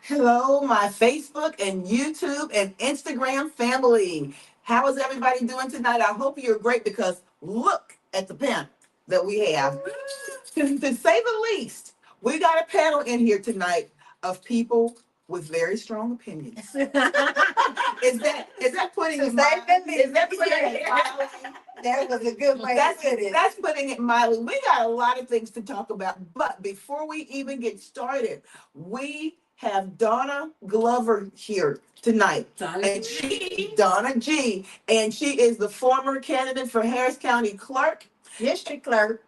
Hello, my Facebook and YouTube and Instagram family. How is everybody doing tonight? I hope you're great because look at the panel that we have. To say the least, we got a panel in here tonight of people with very strong opinions. Is that putting it mildly? Is that putting it mildly? That was a good way That's to put it. that's putting it mildly. We got a lot of things to talk about, but before we even get started, we have Donna Glover here tonight. Donna G, and she is the former candidate for Harris County Clerk, District clerk.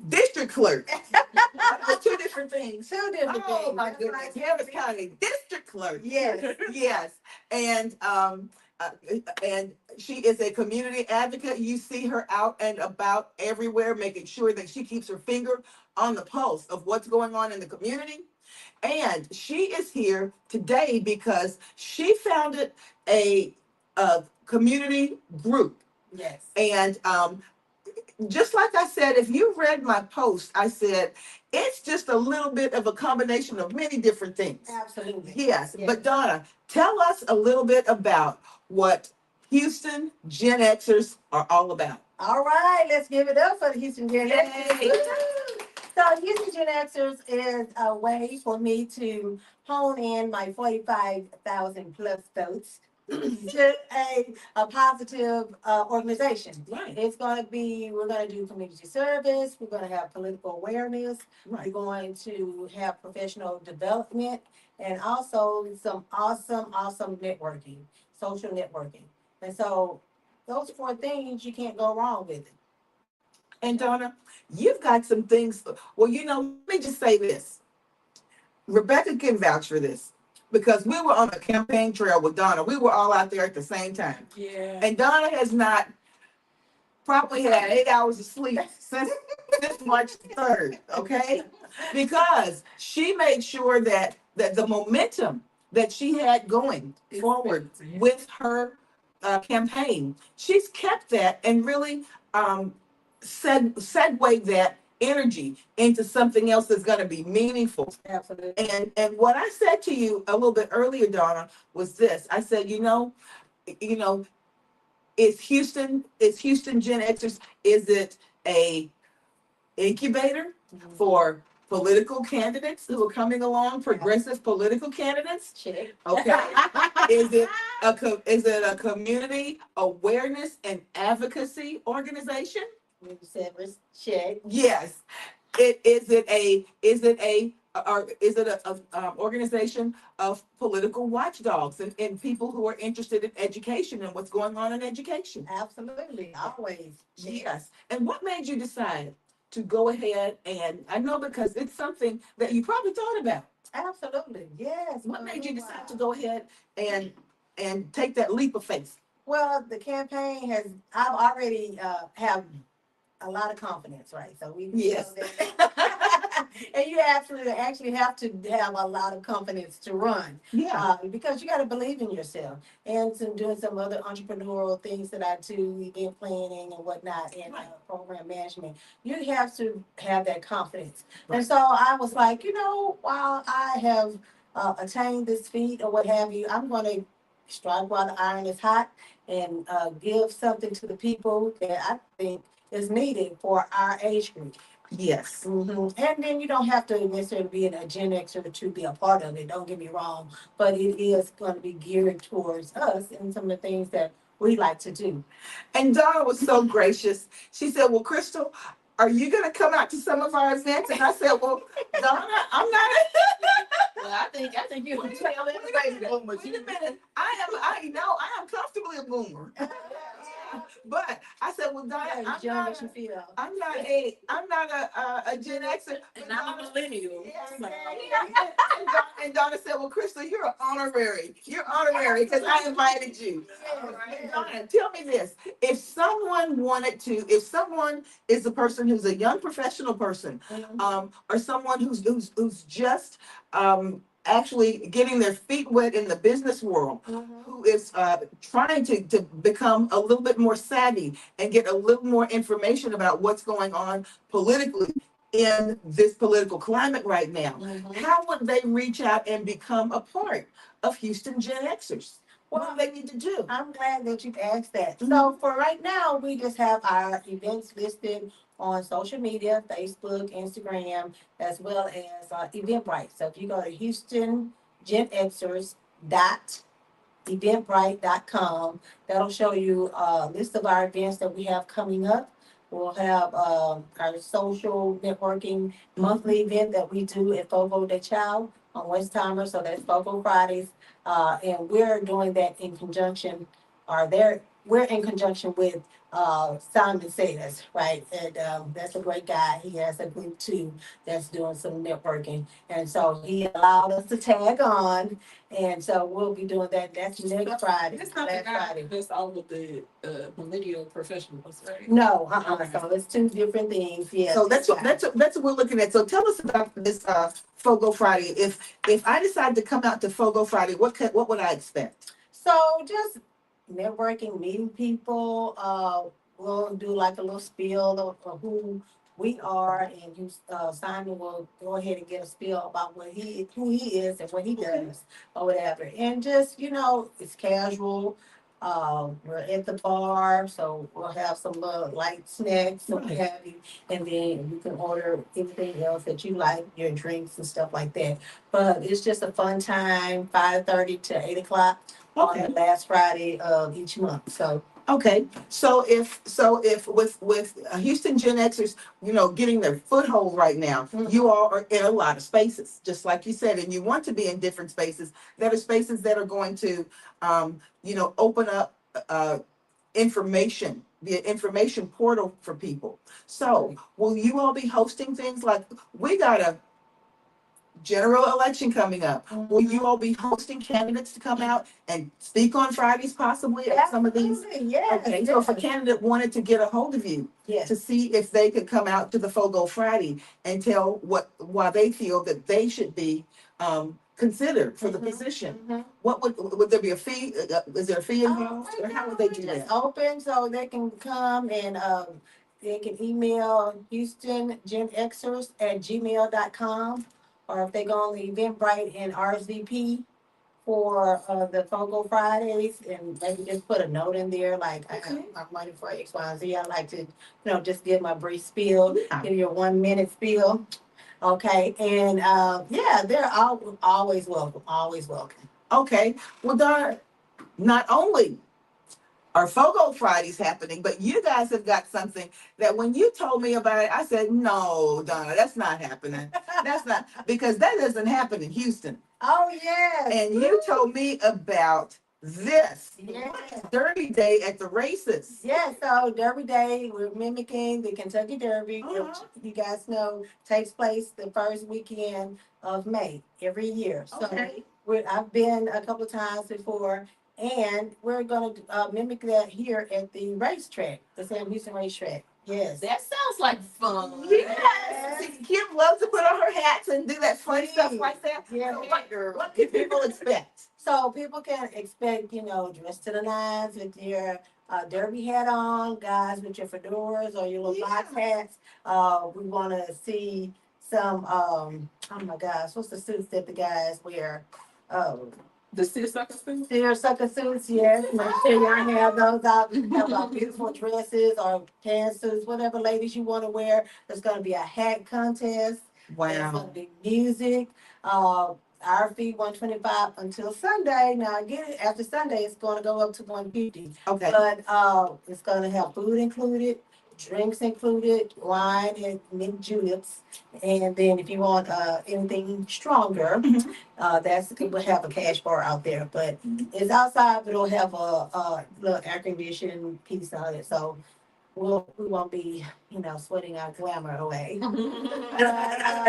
District Clerk. That's two different things. Two different Oh things. my goodness, Harris County District Clerk. Yes. Yes, and uh, and she is a community advocate. You see her out and about everywhere, making sure that she keeps her finger on the pulse of what's going on in the community. And she is here today because she founded a community group. Yes. And just like I said, if you read my post, I said it's just a little bit of a combination of many different things. Absolutely. Yes, Yes. but Donna, tell us a little bit about what Houston Gen-Xers are all about. All right, let's give it up for the Houston Gen-Xers. Yay. Woo! So Houston Gen-Xers is a way for me to hone in my 45,000 plus votes to a positive organization. Right, It's going to be, we're going to do community service, we're going to have political awareness, we're right. going to have professional development, and also some awesome networking, social networking. And so those four things, you can't go wrong with it. And Donna, you've got some things. Well, let me just say this. Rebecca can vouch for this because we were on a campaign trail with Donna. We were all out there at the same time. Yeah. And Donna has not probably had 8 hours of sleep since March 3rd, okay? Because she made sure that the momentum that she had going forward with her campaign, she's kept that and really segue that energy into something else that's going to be meaningful. Absolutely. And what I said to you a little bit earlier, Donna, was this. I said, you know, is Houston Gen Xers, is it a incubator for political candidates who are coming along, progressive political candidates? Check. Okay. Is it a community awareness and advocacy organization? Service check. Yes. Is it a organization of political watchdogs and people who are interested in education and what's going on in education? Absolutely. Always. Yes. And what made you decide to go ahead, and I know because it's something that you probably thought about. Absolutely. Yes. What made you decide to go ahead and take that leap of faith? Well, the campaign I've already have a lot of confidence, right? So we Yes. and you actually have to have a lot of confidence to run. Yeah. Because you got to believe in yourself, and doing some other entrepreneurial things that I do, event planning and whatnot, and Right. program management. You have to have that confidence. Right. And so I was like, while I have attained this feat or what have you, I'm going to strike while the iron is hot and give something to the people that I think is needed for our age group. Yes. And then you don't have to necessarily be a Gen Xer to be a part of it. Don't get me wrong, but it is going to be geared towards us and some of the things that we like to do. And Donna was so gracious. She said, "Well, Crystal, are you going to come out to some of our events?" And I said, "Well, Donna, I'm not." Well, I think you can tell everybody. Wait a minute. I am comfortably a boomer. But I said, well, Donna, Yeah, Joe, what you feel? I'm not a Gen Xer. But And I'm a Donna, millennial. yeah, So. and Donna said, well, Crystal, you're an honorary. You're honorary because I invited you. Yes. Donna, tell me this. If someone wanted to, if someone is a person who's a young professional person, or someone who's just actually getting their feet wet in the business world, who is trying to become a little bit more savvy and get a little more information about what's going on politically in this political climate right now, how would they reach out and become a part of Houston Gen Xers? What do they need to do? I'm glad that you've asked that. So for right now, we just have our events listed on social media, Facebook, Instagram, as well as Eventbrite. So if you go to Houston Gen Xers dot eventbrite.com. That'll show you a list of our events that we have coming up. We'll have our social networking monthly event that we do at Fogo de Chao on Westheimer. So that's Fogo Fridays. And we're doing that in conjunction, we're in conjunction with Simon Says, right? And that's a great guy. He has a group too that's doing some networking. And so he allowed us to tag on, and so we'll be doing that. That's next Friday. It's not the Last guy Friday. that's all of the millennial professionals, right? No, Okay. so it's two different things, yes. So that's what we're looking at. So tell us about this Fogo Friday. If I decide to come out to Fogo Friday, what would I expect? So just networking, meeting people, we'll do like a little spiel of who we are, and you, Simon will go ahead and get a spiel about who he is and what he does or whatever. And just, it's casual. We're at the bar, so we'll have some little light snacks and what Right. have you. And then you can order anything else that you like, your drinks and stuff like that. But it's just a fun time, 5:30 to 8 o'clock on the last Friday of each month. So Okay, so if with Houston Gen Xers, getting their foothold right now, you all are in a lot of spaces, just like you said, and you want to be in different spaces. That are spaces that are going to, open up information, be an information portal for people. So, will you all be hosting things like we got a general election coming up? Will you all be hosting candidates to come out and speak on Fridays possibly at some of these? absolutely, yes. Okay, so if a candidate wanted to get a hold of you Yes. to see if they could come out to the Fogo Friday and tell why they feel that they should be considered for the position, what would there be a fee? Is there a fee involved, or how would they do It's that? open, so they can come and they can email HoustonGenXers@gmail.com, or if they go on the Eventbrite and RSVP for the Fogo Fridays, and maybe just put a note in there like, Okay. I'm money for X, Y, and Z. I like to, just give my brief spiel, Yeah. give you a 1 minute spiel. Okay, and yeah, they're always welcome, always welcome. Okay, well, Donna, not only are Fogo Fridays happening, but you guys have got something that when you told me about it, I said, no, Donna, that's not happening. That's not, because that doesn't happen in Houston. Oh, yes. And you told me about this. Yes. Derby Day at the races. Yeah, so Derby Day, we're mimicking the Kentucky Derby, which you guys know takes place the first weekend of May every year. So Okay. I've been a couple of times before, and we're going to mimic that here at the racetrack, the Sam Houston racetrack. Yes. That sounds like fun. Yes. See, Kim loves to put on her hats and do that fun stuff like that. Yeah. So what can people expect? So people can expect, dressed to the nines with your derby hat on, guys with your fedoras or your little box hats. We want to see some, oh my gosh, what's the suits that the guys wear? The seersucker suit? Seersucker suits, yes. Make sure y'all have those out. Have beautiful dresses or pantsuits, whatever ladies you want to wear. There's going to be a hat contest. There's going Wow. to be music. Our fee $125 until Sunday. Now again, after Sunday, it's going to go up to $150. Okay. But it's going to have food included. drinks included, wine and mint juleps. And then if you want anything stronger, that's we'll have a cash bar out there. But it's outside, but it'll have a little air conditioned piece on it. So we won't be, sweating our glamour away. Yeah,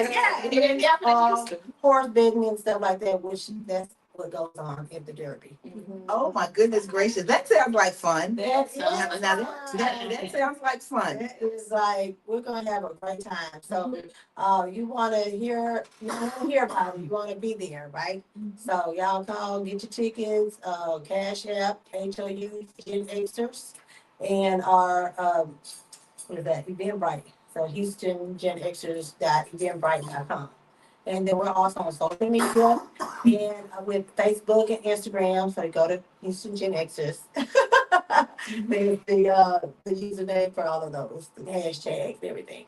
horse betting and stuff like that, which that's what goes on at the Derby. Oh my goodness gracious, that sounds like fun. That Now, is now fun. that sounds like fun. That is like we're gonna have a great time. So you wanna hear about it, you wanna be there, right? So y'all call, get your tickets, Cash App, HOU Gen-Xers, and our what is that, Eventbrite. So Houston Gen-Xers.eventbrite.com. And then we're also on social media and with Facebook and Instagram. So you go to Houston Gen-Xers. There's the username for all of those, the hashtags, everything.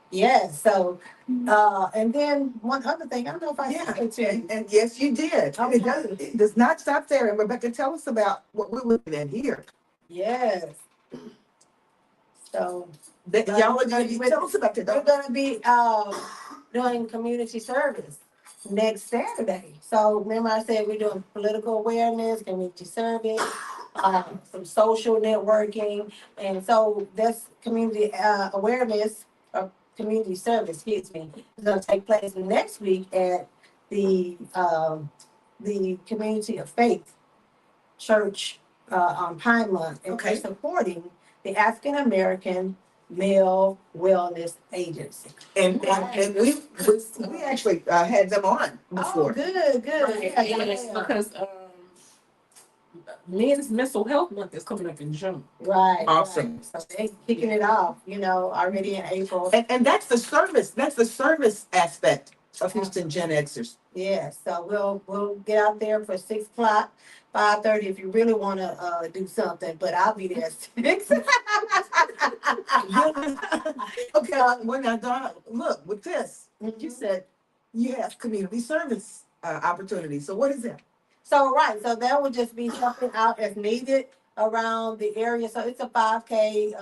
Yes. So and then one other thing, I don't know if I said it to you. And yes, you did. Oh, It does not stop there. And Rebecca, tell us about what we're looking at here. Yes. So Y'all are going to tell us about we're that. gonna be doing community service next Saturday. So remember I said we're doing political awareness, community service, some social networking, and so that's community awareness or community service, excuse me, is gonna take place next week at the Community of Faith Church on Pine Month, and Okay. we're supporting the African American Male Wellness Agency. And we actually had them on Oh, before. good. Right, Yeah, yes, yeah. because Men's Mental Health Month is coming up in June. Right. Awesome. Right. So they kicking it off, already in April. And that's the service aspect of Houston Gen-Xers. Yeah, so we'll get out there for 6 o'clock, 5:30 if you really want to do something. But I'll be there at 6. Okay, well now Donna, look, with this, you said you have community service opportunities. So what is that? So that would just be helping out as needed around the area. So it's a 5K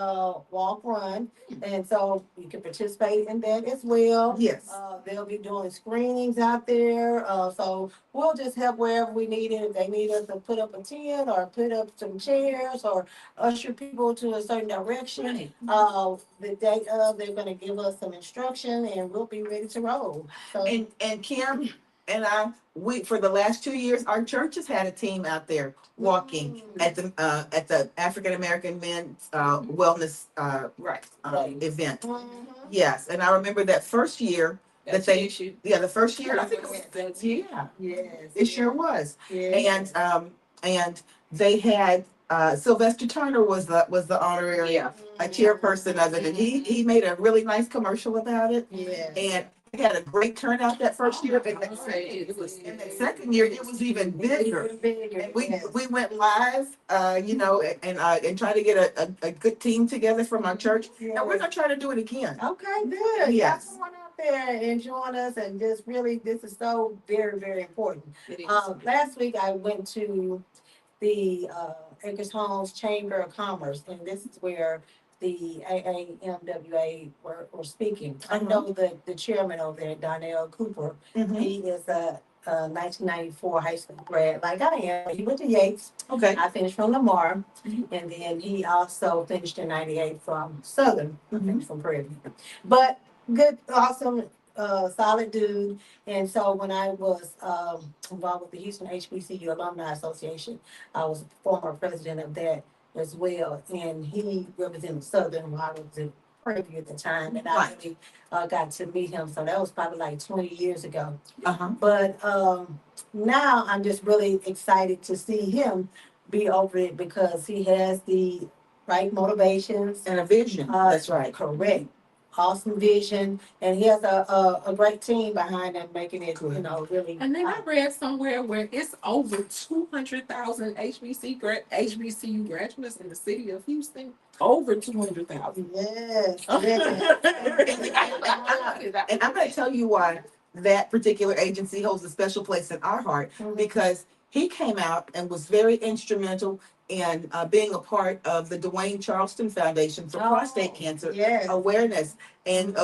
walk run, and so you can participate in that as well. Yes. They'll be doing screenings out there. So we'll just help wherever we need it. If they need us to put up a tent or put up some chairs or usher people to a certain direction, the day of they're going to give us some instruction, and we'll be ready to roll. So And Kim and we for the last 2 years, our church has had a team out there walking at the African American Men's Wellness Right. event. Mhm. Yes, and I remember that first year That's that they the issue. the first year I think it was, That's yeah, Yes. it sure was. Yes. And they had Sylvester Turner was the honorary a chairperson of it, and he made a really nice commercial about it. Yeah. And we had a great turnout that first year. And Right. that second year, it was even bigger. And we went live, and try to get a good team together from our church. And we're gonna try to do it again. Okay, good. Yes. Y'all come on out there and join us, and just really, this is so very, very important. It is. Last week I went to the Acres Homes Chamber of Commerce, and this is where the AAMWA were speaking. I know the chairman over there, Donnell Cooper. Mhm. He is a 1994 high school grad, like I am. He went to Yates. Okay. I finished from Lamar, Mhm. and then he also finished in '98 from Southern, Mhm. from Prairie View. But good, awesome, solid dude. And so when I was involved with the Houston HBCU Alumni Association, I was former president of that as well. And he represented Southern while I was in Prairie View at the time, and I Right. really got to meet him. So that was probably like 20 years ago. Uh-huh. But now I'm just really excited to see him be over it because he has the right motivations. And a vision. That's right. Correct. Awesome vision, and he has a great team behind him, making it, really. And then I read somewhere where it's over 200,000 HBCU graduates in the city of Houston. Over 200,000. Yes. And I'm going to tell you why that particular agency holds a special place in our heart, Mhm. because he came out and was very instrumental and being a part of the Dwayne Charleston Foundation for prostate cancer Yes. awareness. And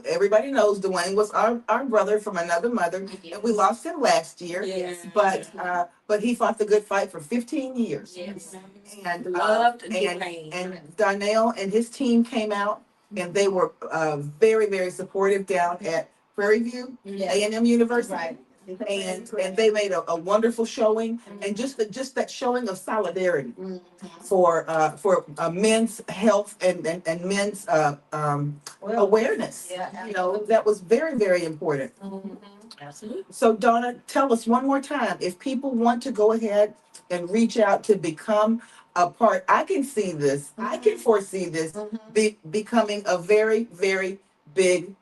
everybody knows Dwayne was our brother from another mother, and we lost him last year. Yes. But he fought the good fight for 15 years. Yes. And Loved and Dwayne. and Donnell and his team came out, and they were very, very supportive down at Prairie View A&M University. Right. And they made a wonderful showing, and just that showing of solidarity for men's health and men's awareness. Yeah, You know, that was very, very important. Absolutely. So Donna, tell us one more time, if people want to go ahead and reach out to become a part, I can see this, I can foresee this becoming a very, very big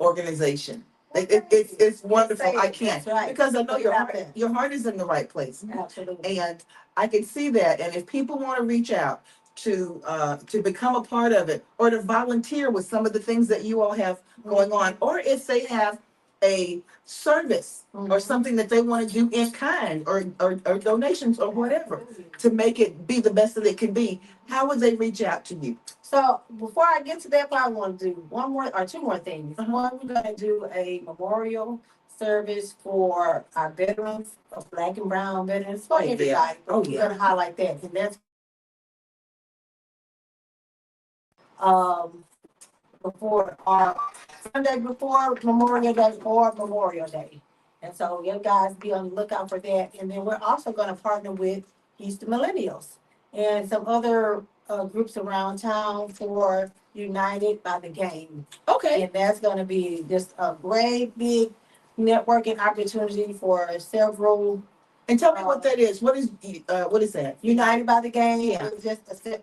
organization. It's wonderful. I can't, That's right. because I know Put it out there. your heart is in the right place, Absolutely. and I can see that. And if people want to reach out to become a part of it, or to volunteer with some of the things that you all have going on, or if they have a service or something that they want to do in kind, or donations or whatever, to make it be the best that it can be, how would they reach out to you? So before I get to that part, I want to do one more or two more things. One, we're going to do a memorial service for our veterans, Black and brown veterans, for everybody. Oh, We're going to highlight that, and that's before our Sunday before Memorial Day or Memorial Day. And so you guys be on the lookout for that. And then we're also going to partner with Houston Millennials and some other groups around town for United by the Game. Okay. And that's going to be just a great big networking opportunity for several. And tell me what that is. What is that? United by the Game. Yeah. It's just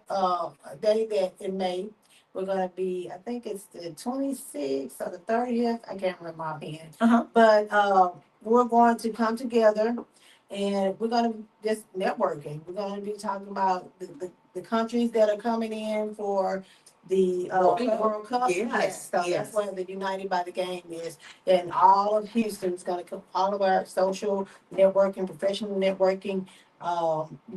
a day that in May. We're gonna be, I think it's the 26th or the 30th. I can't remember offhand. But we're going to come together, and we're gonna just networking. We're gonna be talking about the countries that are coming in for the World Cup. Yes, So yes. that's what the United by the Game is. And all of Houston's gonna come, all of our social networking, professional networking,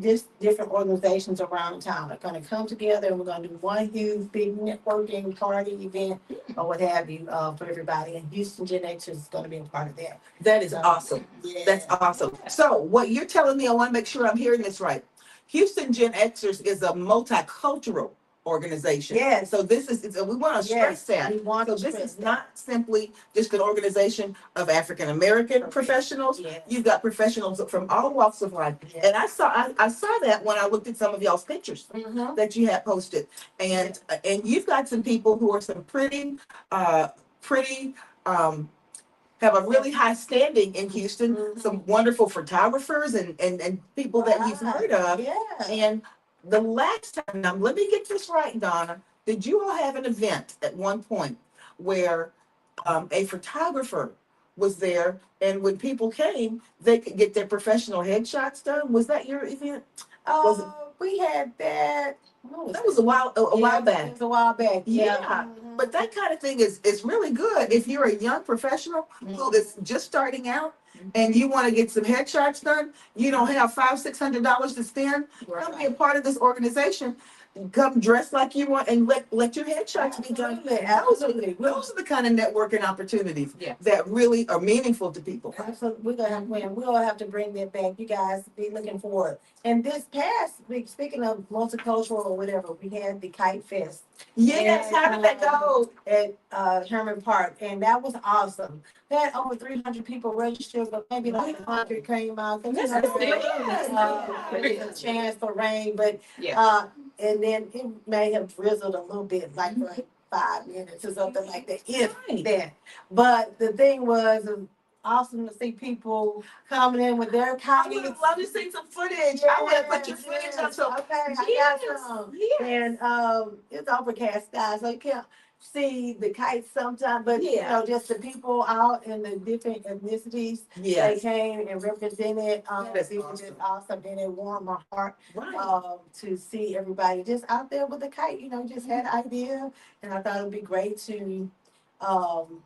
just different organizations around town are gonna come together, and we're gonna do one huge big networking party event or what have you, for everybody. And Houston Gen-Xers is gonna be a part of that. That is awesome. Yeah. That's awesome. So what you're telling me, I want to make sure I'm hearing this right. Houston Gen-Xers is a multicultural organization. Yes. So this is, we want to stress that. We want So to this stress is not simply just an organization of African American professionals. Yes. You've got professionals from all walks of life. Yes. And I saw that when I looked at some of y'all's pictures that you had posted. And you've got some people who are some pretty have a really high standing in Houston, some wonderful photographers and people that you've heard of. Yeah. And the last time, now let me get this right, Donna, did you all have an event at one point where a photographer was there, and when people came, they could get their professional headshots done? Was that your event? Was it? We had that. That was a while back. It was a while back. Yeah. But that kind of thing is really good if you're a young professional who is just starting out and you want to get some headshots done. You don't have $500-600 to spend. Come be a part of this organization. Come dress like you want and let your headshots be done. Absolutely. Those are the kind of networking opportunities Yeah. that really are meaningful to people. Absolutely. We're gonna have when we'll have to bring that back. You guys be looking forward. And this past week, speaking of multicultural or whatever, we had the Kite Fest. Yes, how did that go? At Herman Park, and that was awesome. They had over 300 people registered, but maybe like 100 came out. That's A chance for rain, but Yeah. and then it may have drizzled a little bit, like for 5 minutes or something like that, if that. But the thing was awesome to see people coming in with their I would kites. have loved to see some footage. I would have put your footage up. So Okay, I Yes, got some. yes. And it's overcast skies, so you can't see the kites sometimes, but you Yeah. know, just the people out in the different ethnicities, they yes, came and represented. That is It was just awesome, and it warmed my heart right. to see everybody just out there with a kite. You know, just had an idea, and I thought it'd be great um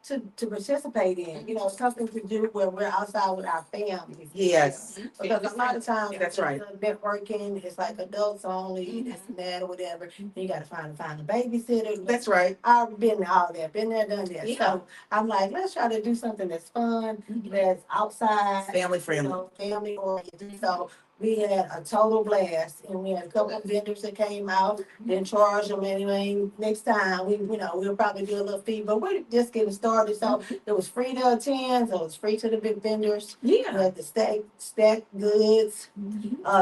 to participate in, you know, something to do where we're outside with our families. Yes. Because a lot of times, That's right. networking, it's like adults only, this and that or whatever. You gotta find a babysitter. That's right. I've been all there, been there, done that. Yeah. So I'm like, let's try to do something that's fun, that's outside, Family friendly. you know, family oriented. So we had a total blast, and we had a couple of vendors that came out. Didn't charge them anyway. Next time, we'll probably do a little fee, but we're just getting started. So it was free to attend, so it was free to the big vendors. We Yeah. had the stack goods,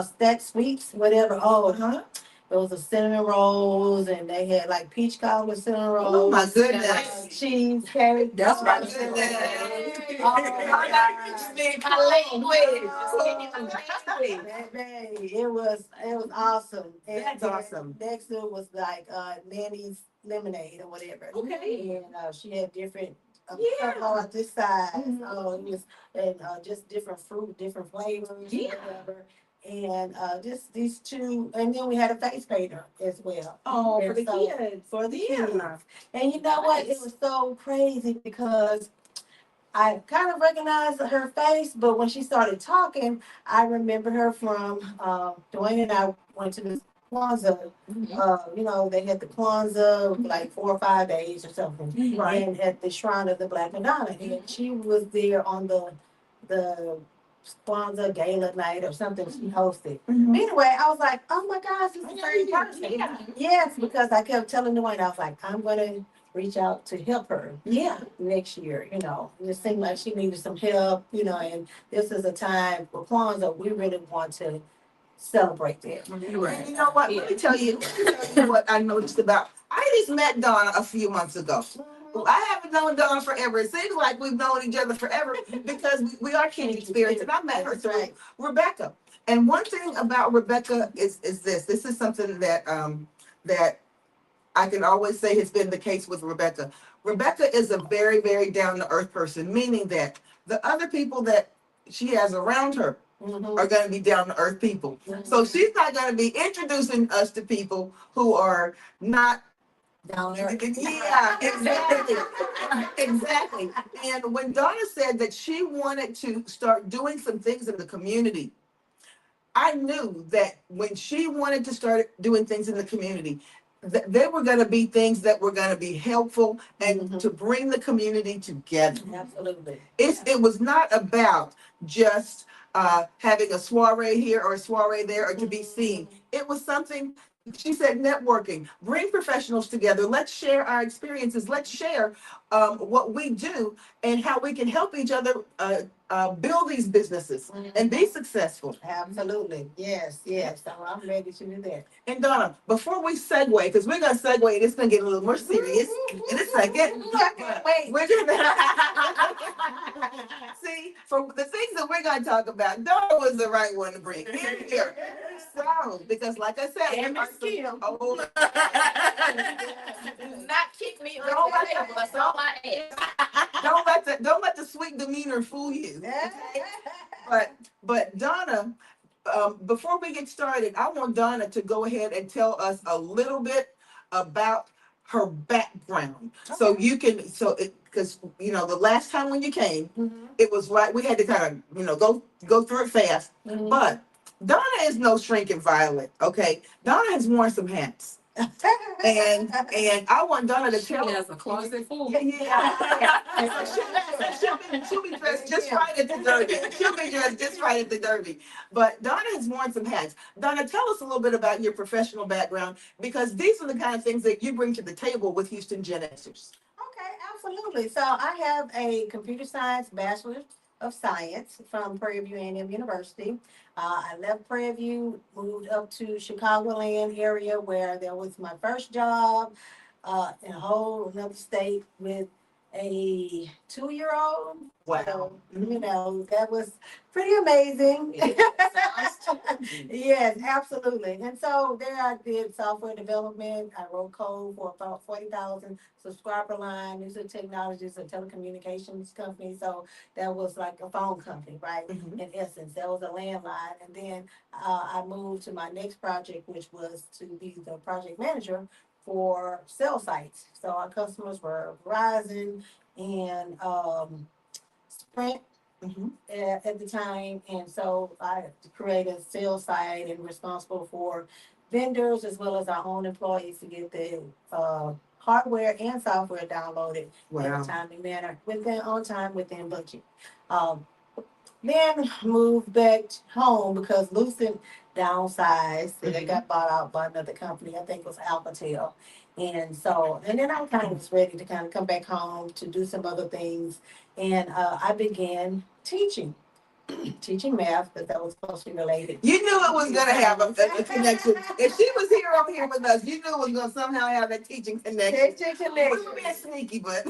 stack sweets, whatever. Oh, those are cinnamon rolls, and they had like peach cobbler cinnamon rolls. Oh my goodness. Cheesecake. That's Oh, my my goodness. Baby, it was awesome. And That's then awesome. next to it was like Nanny's lemonade or whatever. Okay. And she had different Yeah. stuff on this side. It was and just different fruit, different flavors, Yeah. whatever. And just these two, and then we had a face painter as well. Oh, for And the so- kids. For the Yeah. kids. And you know what? It Nice. was so crazy because I kind of recognized her face, but when she started talking, I remember her from Dwayne and I went to this Kwanzaa. They had the Kwanzaa like 4 or 5 days or something, Right. and at the Shrine of the Black Madonna, and she was there on the Kwanzaa Gala night or something she hosted. Anyway, I was like, oh my gosh, it's the same person. Yeah. Yes, because I kept telling Dwayne, I was like, I'm gonna reach out to help her Yeah. next year, It seemed like she needed some help, and this is a time for Kwanzaa, we really want to celebrate that. And you know what? Let me tell you what I noticed about. I just met Donna a few months ago. I haven't known Donna forever. It seems like we've known each other forever because we are kindred spirits, and I met her That's through right. Rebecca. And one thing about Rebecca is this. This is something that that I can always say has been the case with Rebecca. Rebecca is a very, very down to earth person, meaning that the other people that she has around her are going to be down to earth people. So she's not going to be introducing us to people who are not. Down there. Yeah, exactly. Exactly. And when Donna said that she wanted to start doing some things in the community, I knew that when she wanted to start doing things in the community, they were going to be things that were going to be helpful and to bring the community together. Absolutely. It was not about just having a soiree here or a soiree there or to be seen. It was something. She said networking, bring professionals together. Let's share our experiences. Let's share what we do and how we can help each other build these businesses and be successful. Absolutely. Yes, yes. So I'm ready to do that. And Donna, before we segue, because we're going to segue and it's going to get a little more serious in a second. Wait. We're gonna see from the things that we're going to talk about. Donna was the right one to bring in here. So, because like I said, And Miss Kim. Oh, Not kick me Don't on let the table. That's all I ask. don't let the sweet demeanor fool you. Okay? But Donna, before we get started, I want Donna to go ahead and tell us a little bit about her background. So you can because the last time when you came, it was right. We had to kind of go through it fast. But Donna is no shrinking violet. Okay, Donna has worn some hats. And I want Donna to She tell. has a closet full. Yeah. She'll be dressed just right at the derby. She'll be dressed just right at the derby. But Donna has worn some hats. Donna, tell us a little bit about your professional background because these are the kind of things that you bring to the table with Houston Gen-Xers. Okay, absolutely. So I have a computer science bachelor of science from Prairie View A&M University. I left Prairie View, moved up to Chicagoland area where there was my first job in a whole another state with a 2-year-old. Wow. So, that was pretty amazing. Yes, absolutely. And so there I did software development. I wrote code for about 40,000 subscriber line. These are technologies, a telecommunications company. So that was like a phone company, right? In essence, that was a landline. And then I moved to my next project, which was to be the project manager for cell sites. So our customers were Verizon and Sprint Mhm. at the time. And so I created a sales site and responsible for vendors as well as our own employees to get the hardware and software downloaded in a Wow. timely manner, on time, within budget. Um, then moved back home because Lucent downsized and it got bought out by another company. I think it was Alcatel. And so, and then I kind of was ready to kind of come back home to do some other things. And I began teaching math because that was closely related. You knew it was gonna have a connection. If she was here over here with us, you knew it was gonna somehow have that teaching connection. Teaching We were connection. being sneaky, but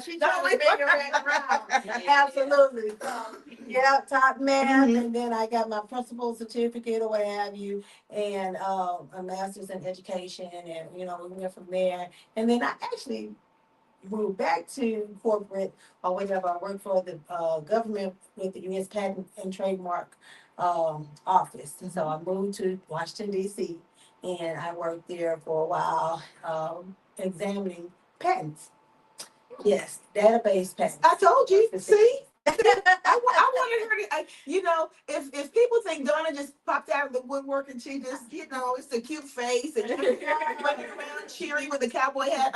She trying to bring it back around. Absolutely. So, yeah, taught math, Mhm. and then I got my principal certificate or what have you, and a master's in education, and we went from there. And then I actually moved back to corporate or whatever. I worked for the government with the U.S. Patent and Trademark office. And so I moved to Washington, D.C., and I worked there for a while examining patents. Yes, database patents. I told you. See, I wanted her to. If people think Donna just popped out of the woodwork and she just, it's a cute face and running around cheering with a cowboy hat.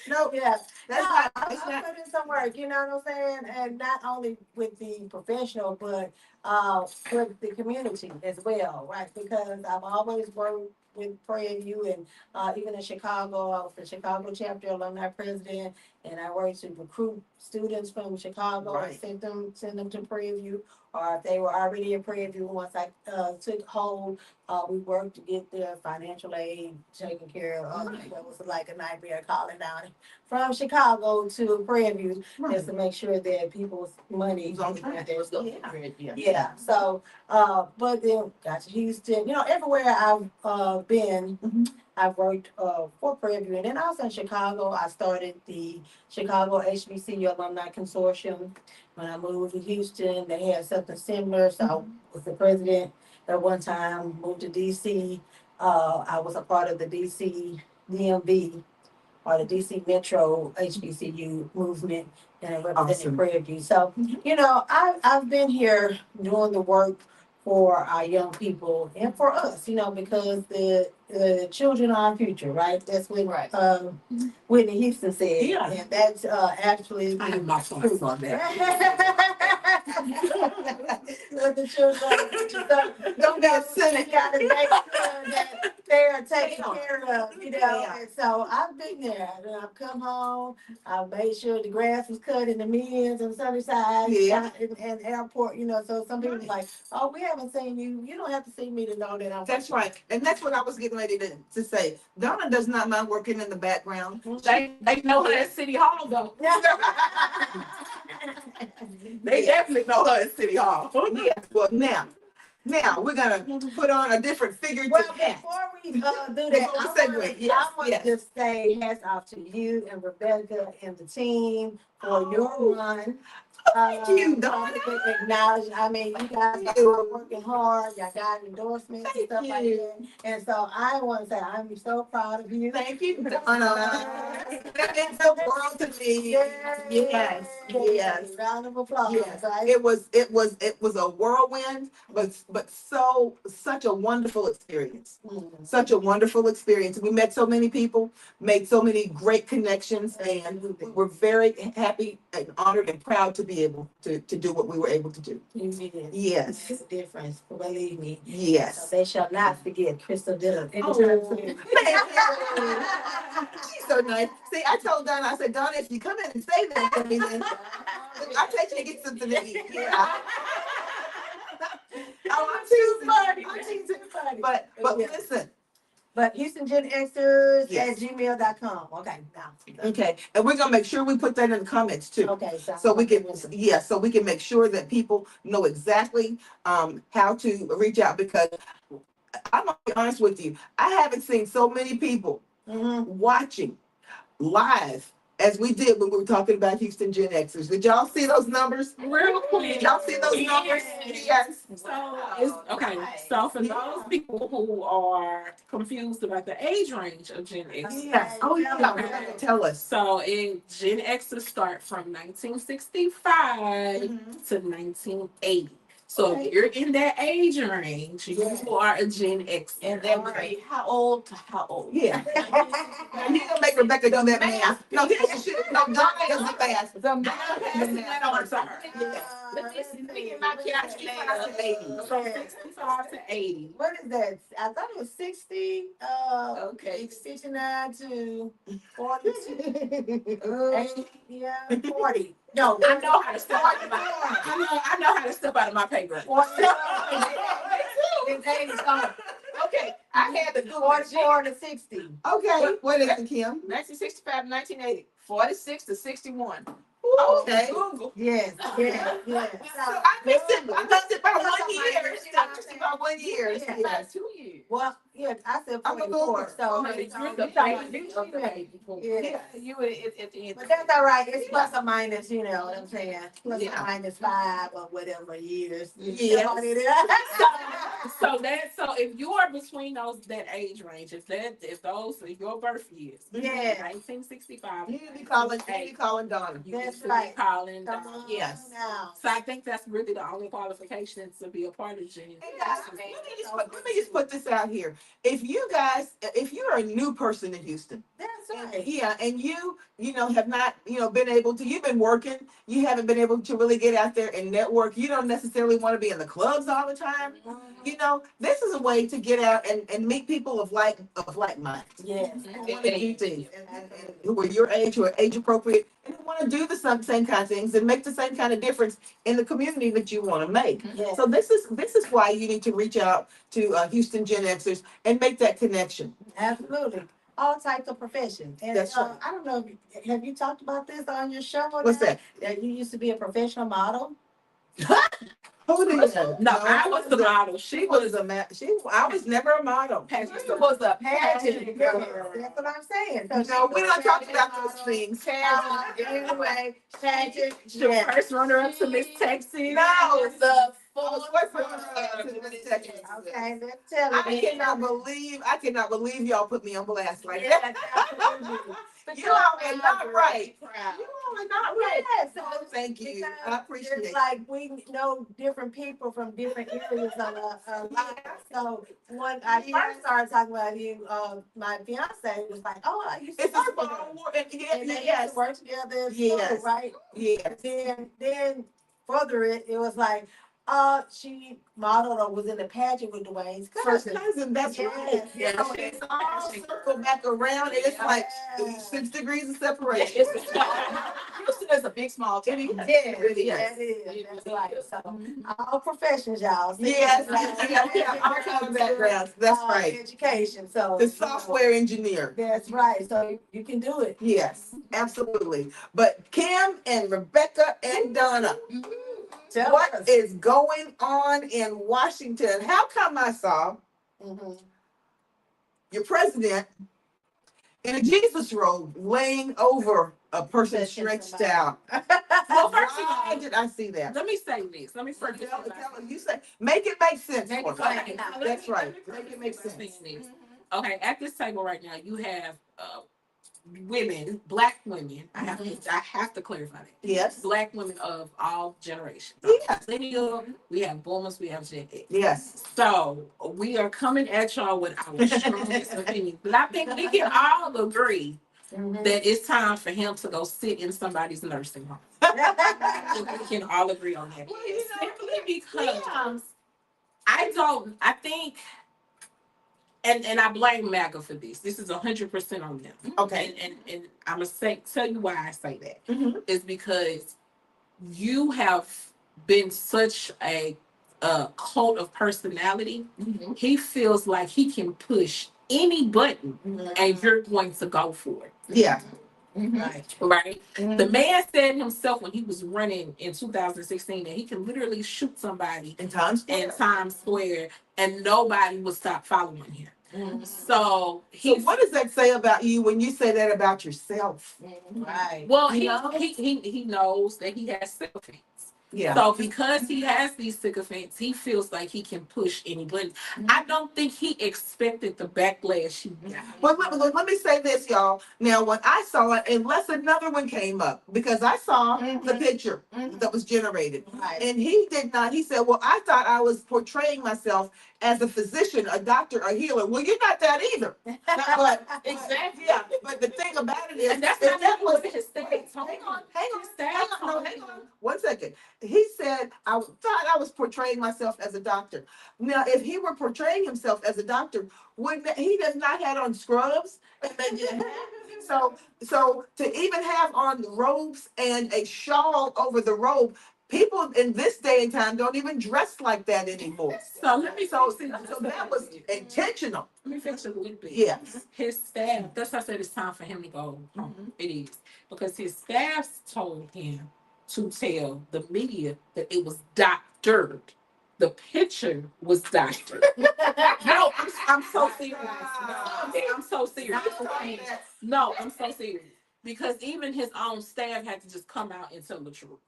No, Yeah, that's no, not. I That's not. put in some work, you know what I'm saying? And not only with the professional, but with the community as well, right? Because I've always worked with Prairie View and even in Chicago, I was the Chicago chapter alumni president, and I worked to recruit students from Chicago and Right. send them to Prairie View, or if they were already in Prairie View, once I took hold, we worked to get their financial aid taken care of. That was like a nightmare calling down from Chicago to Prairie View just to make sure that people's money Who's on track? was going. Yeah. Yeah. So, but then got to Houston. Everywhere I've been, Mhm. I've worked for Prairie View, and then also in Chicago, I started the Chicago HBCU Alumni Consortium. When I moved to Houston, they had something similar, so I was the president at one time. Moved to DC. I was a part of the DC DMV or the DC Metro HBCU movement, and I represented Awesome. Prairie View. So, I've been here doing the work for our young people and for us, because the children are our future, right? That's what Whitney Houston said. Yeah. And that's actually I have my thoughts on that. What the children are our future. So, Don't be a cynic. we gotta make sure that they are taken They are. care of, They are. And so I've been there, and I've come home. I've made sure the grass was cut in the Men's and Sunnyside, Yeah. and airport. So some people like, oh, we haven't seen you. You don't have to see me to know that I'm. That's right. And that's what I was getting ready to say. Donna does not mind working in the background. They know her at City Hall though. They definitely know her at City Hall. Yes. Well, now we're gonna put on a different figurative Well, hat. before we do that, Before we segue, yes, I want yes. to just say hats off to you and Rebecca and the team for your run. Thank you, Donna. Acknowledge. I mean, you guys are working hard. Y'all got endorsements and stuff like that. And so I want to say I'm so proud of you. Thank you, Donna. That means the world to me. Yes. Round of applause. Yes. Right? It was a whirlwind, but such a wonderful experience. Mhm. Such a wonderful experience. We met so many people, made so many great connections, and we were very happy and honored and proud to be able to do what we were able to do. You did. Yes. It's a difference. Believe me. So Yes. they shall not forget Crystal Dillon. Oh, she's so nice. See, I told Donna, I said, Donna, if you come in and say that to me, then I'll take you to get something to eat. Yeah. I'm too funny. But Yeah. listen. But Houston Gen-Xers Yes. at gmail.com. Okay, now. Okay, and we're gonna make sure we put that in the comments too. Okay, So we can make sure that people know exactly how to reach out, because I'm gonna be honest with you, I haven't seen so many people Mm-hmm. watching live as we did when we were talking about Houston Gen-Xers. Did y'all see those numbers? Real quick. Did y'all see those numbers? Yes. So it's okay. So for those people who are confused about the age range of Gen X, Yes. Oh, yeah. Tell us. so in Gen X's start from 1965 Mhm. to 1980. So if you're in that age range, you are a Gen X. And that would be how old to how old? Yeah. Now, you gonna make Rebecca do that math. No, this shit, no, Donna does the math. The I'm math passing that on to her. Let me see, we get my calculator. So 65 to 80. What is that? I thought it was 60, Okay. 69 to 42. 80, yeah, 40. No, I know how to step out of my I know how to step out of my pay grade. 44. It's 80 something. Okay, I had to do 44 to 60. Okay, what is it, Kim? 1965 to 1980, 46 to 61. Okay. Google. Yes, yes, yes. So I missed it by 1 year. I missed it by 1 year. Yeah. Yes. 2 years. Well, yeah, I said I'm a 44, so. Google. You're the baby of the baby boom. Yeah. You would at the end. But that's all right, it's plus or minus, you know what I'm saying? Plus Yeah. or minus 5 or whatever years. Yes. So if you are between that age range, if those are your birth years, Yeah. 1965, You need to be calling Donna. you That's need to right. be calling. Come on Yes. now. So I think that's really the only qualification to be a part of Gen X. Hey, guys, let me just put this out here. If you're a new person in Houston, That's and, right. yeah, and you know, have not, been able to, you've been working, you haven't been able to really get out there and network. You don't necessarily want to be in the clubs all the time. This is a way to get out and meet people of like mind. Yes. Who want to do things, and who are your age, who are age appropriate, and who want to do the same kind of things and make the same kind of difference in the community that you want to make. Yes. So this is why you need to reach out to Houston Gen-Xers and make that connection. Absolutely. All types of professions. And That's right. I don't know, have you talked about this on your show? What's that? That you used to be a professional model? Who did you? No, I was the model. She was a I was never a model. Patricia was a pageant girl. That's what I'm saying. No, we don't talk about those things. Anyway, pageant. The first runner-up to Miss Texas. No, The Okay, let's tell I it. cannot believe y'all put me on blast like that. You all are not right. You all are not right. Yes, Oh, thank you. because I appreciate it's it. like we know different people from different areas on a lot. So when I first started talking about you, my fiance was like, "Oh, I used to It's a work with her." small world. And And they used yes, to work together in Yes. school, right? yes. Then further it was like, she modeled or was in the pageant with Dwayne's First cousin. cousin, that's right. Yes. So it's all circled back around, and it's like Yes. 6 degrees of separation. Houston is a big small town. Yes, really that is. That's right. So all professions, y'all. Yes, yeah, all kinds of backgrounds. That's right. Education. So The software engineer. That's right. So you can do it. Yes, absolutely. But Kim and Rebecca and Donna, Tell what us. is going on in Washington? How come I saw Mhm. your president in a Jesus robe laying over a person Touching stretched somebody. out? Well, first of Why all, did I see that? let me say this. Let me first Tell you say, make it make sense. Make for it me. make sense. That's right. Make it make sense. Okay, at this table right now, you have women, black women. I have to clarify that. Yes. Black women of all generations. Yes. Millennial, we have boomers, we have Gen X. Yes. So we are coming at y'all with our strongest opinions. But I think we can all agree Mhm. that it's time for him to go sit in somebody's nursing home. We can all agree on that. Well, you know, Simply because I think, and I blame MAGA for this. This is 100% on them. Okay. And I'm gonna tell you why I say that. Mhm. Is because you have been such a cult of personality. Mhm. He feels like he can push any button and you're going to go for it. Yeah. Right. The Mhm. man said himself when he was running in 2016 that he can literally shoot somebody In Times in Square. Times Square and nobody would stop following him. So So what does that say about you when you say that about yourself? Right. well, You he, know? he knows that he has sycophants. Yeah. So because he has these sycophants, he feels like he can push any button. I don't think he expected the backlash he got. But let me say this, y'all. Now, when I saw it, unless another one came up, because I saw the picture that was generated, Right. and he did not. He said, "Well, I thought I was portraying myself as a physician, a doctor, a healer." Well, you're not that either. But Exactly. yeah. But the thing about it is, And that's if not that even was what his staff told him. hang on. 1 second. He said, "I thought I was portraying myself as a doctor." Now, if he were portraying himself as a doctor, wouldn't he does not had on scrubs and then so to even have on robes and a shawl over the robe, people in this day and time don't even dress like that anymore. So let me So fix it. so that was intentional. Let me fix it a little bit. Yes. His staff, that's why I said it's time for him to go home. It is. Because his staff told him to tell the media that it was doctored. The picture was doctored. No, I'm so serious. No, I'm so serious. No, I'm so serious. Because even his own staff had to just come out and tell the truth.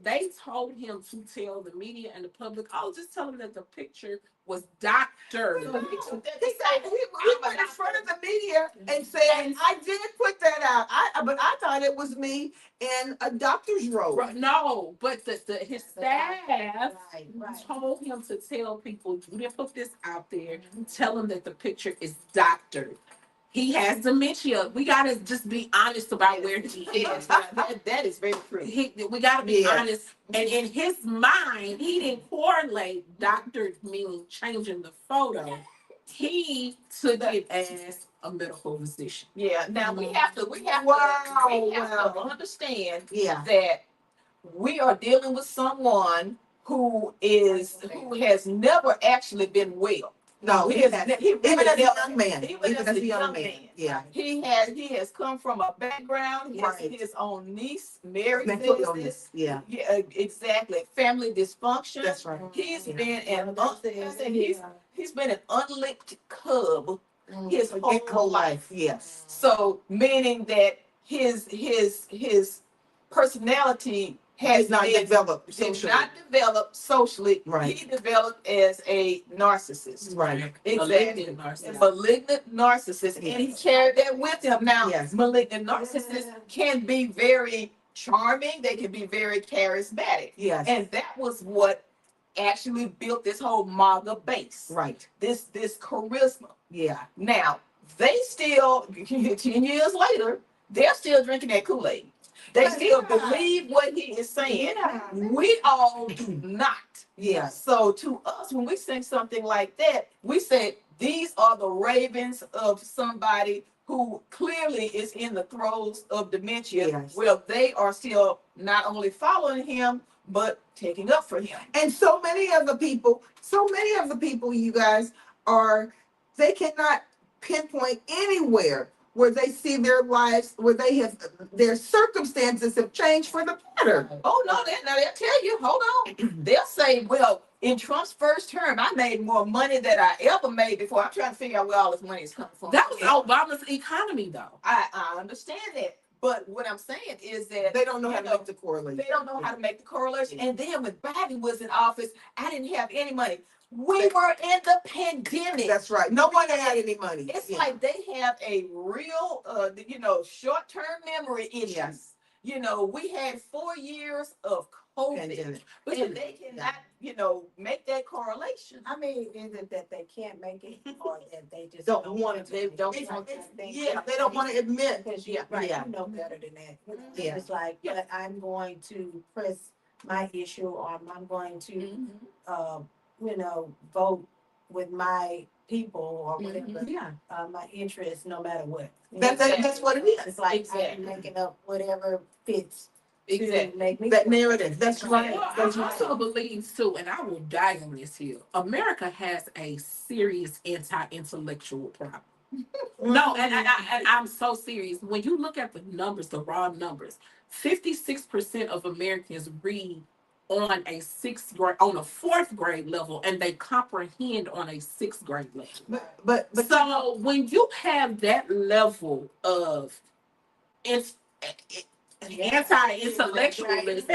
They told him to tell the media and the public, oh, just tell them that the picture was doctored. He went in front of the media and said, "I did put that out. But I thought it was me in a doctor's robe." No, but his staff Right. told him to tell people, you didn't put this out there. Tell him that the picture is doctored. He has dementia. We gotta just be honest about where he is. That is very true. We gotta be Yes. honest. And in his mind, he didn't correlate doctored meaning changing the photo. He took it as a medical physician. Yeah. Now we have to understand Yeah. that we are dealing with someone who has never actually been well. No, He he has has. ne- he Even really as a never- young man. Even as a young man. Yeah. He has come from a background. His own niece married Mental this. illness. Yeah. Yeah, exactly. Family dysfunction. That's right. He's Yeah. been he's been an unlicked cub his whole life. Yes. So meaning that his personality Has not developed did socially. not develop socially. Right. He developed as a narcissist. Right. Exactly. A malignant narcissist. And he carried that with him. Now, Yes. malignant narcissists can be very charming, they can be very charismatic. Yes. And that was what actually built this whole MAGA base. Right. This charisma. Yeah. Now, they still, 10 years later, they're still drinking that Kool-Aid. They still believe what he is saying. Yeah. We all do not. Yeah. So to us, when we say something like that, we say these are the ravens of somebody who clearly is in the throes of dementia. Yes. Well, they are still not only following him, but taking up for him. And so many of the people, you guys, they cannot pinpoint anywhere where they see their lives, where their circumstances have changed for the better. Oh no, they'll tell you, hold on. They'll say, well, in Trump's first term, I made more money than I ever made before. I'm trying to figure out where all this money is coming from. That was Obama's economy, though. I understand that. But what I'm saying is that They don't know how to make the correlation. they don't know how to make the correlation. And then when Biden was in office, I didn't have any money. We were in the pandemic. That's right. No one had any money. It's Yeah. like they have a real, short-term memory issues. Yes. We had 4 years of COVID, Pandemic. and they cannot, make that correlation. I mean, is it that they can't make it or that they just Don't want to. They don't It's- want it's- to. Yeah, they don't want to admit. Because Yeah. right, Yeah. you know better than that. Yeah. It's like, Yeah. but I'm going to press my issue, or I'm going to, vote with my people or whatever, Yeah. my interests, no matter what. That's what it is. It's like Exactly. I'm making up whatever fits Exactly. to make me. That narrative. That's right. Well, I That's right. also believe too, and I will die on this hill. America has a serious anti-intellectual problem. No, and I'm so serious. When you look at the numbers, the raw numbers, 56% of Americans read on a on a fourth grade level, and they comprehend on a sixth grade level. But So when you have that level of it's anti-intellectualism,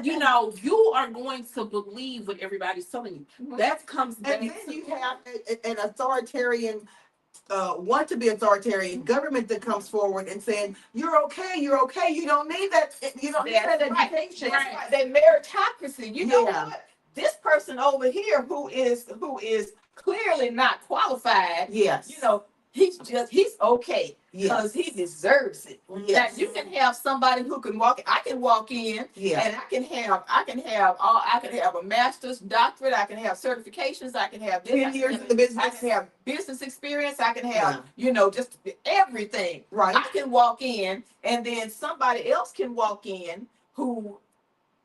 you know, you are going to believe what everybody's telling you. That comes back and then to you have an authoritarian, want to be authoritarian government that comes forward and saying, you're okay, you don't need that, you don't need that That's right. education. That's right. That meritocracy. You know Yeah. what? This person over here who is clearly not qualified, Yes. you know, he's okay Yes. because he deserves it. Yes. Now you can have somebody who can walk. I can walk in Yeah. and I can have a master's, doctorate. I can have certifications. I can have this. 10 years in the business. I can have business experience. I can have, Yeah. you know, just everything. Right. I can walk in, and then somebody else can walk in who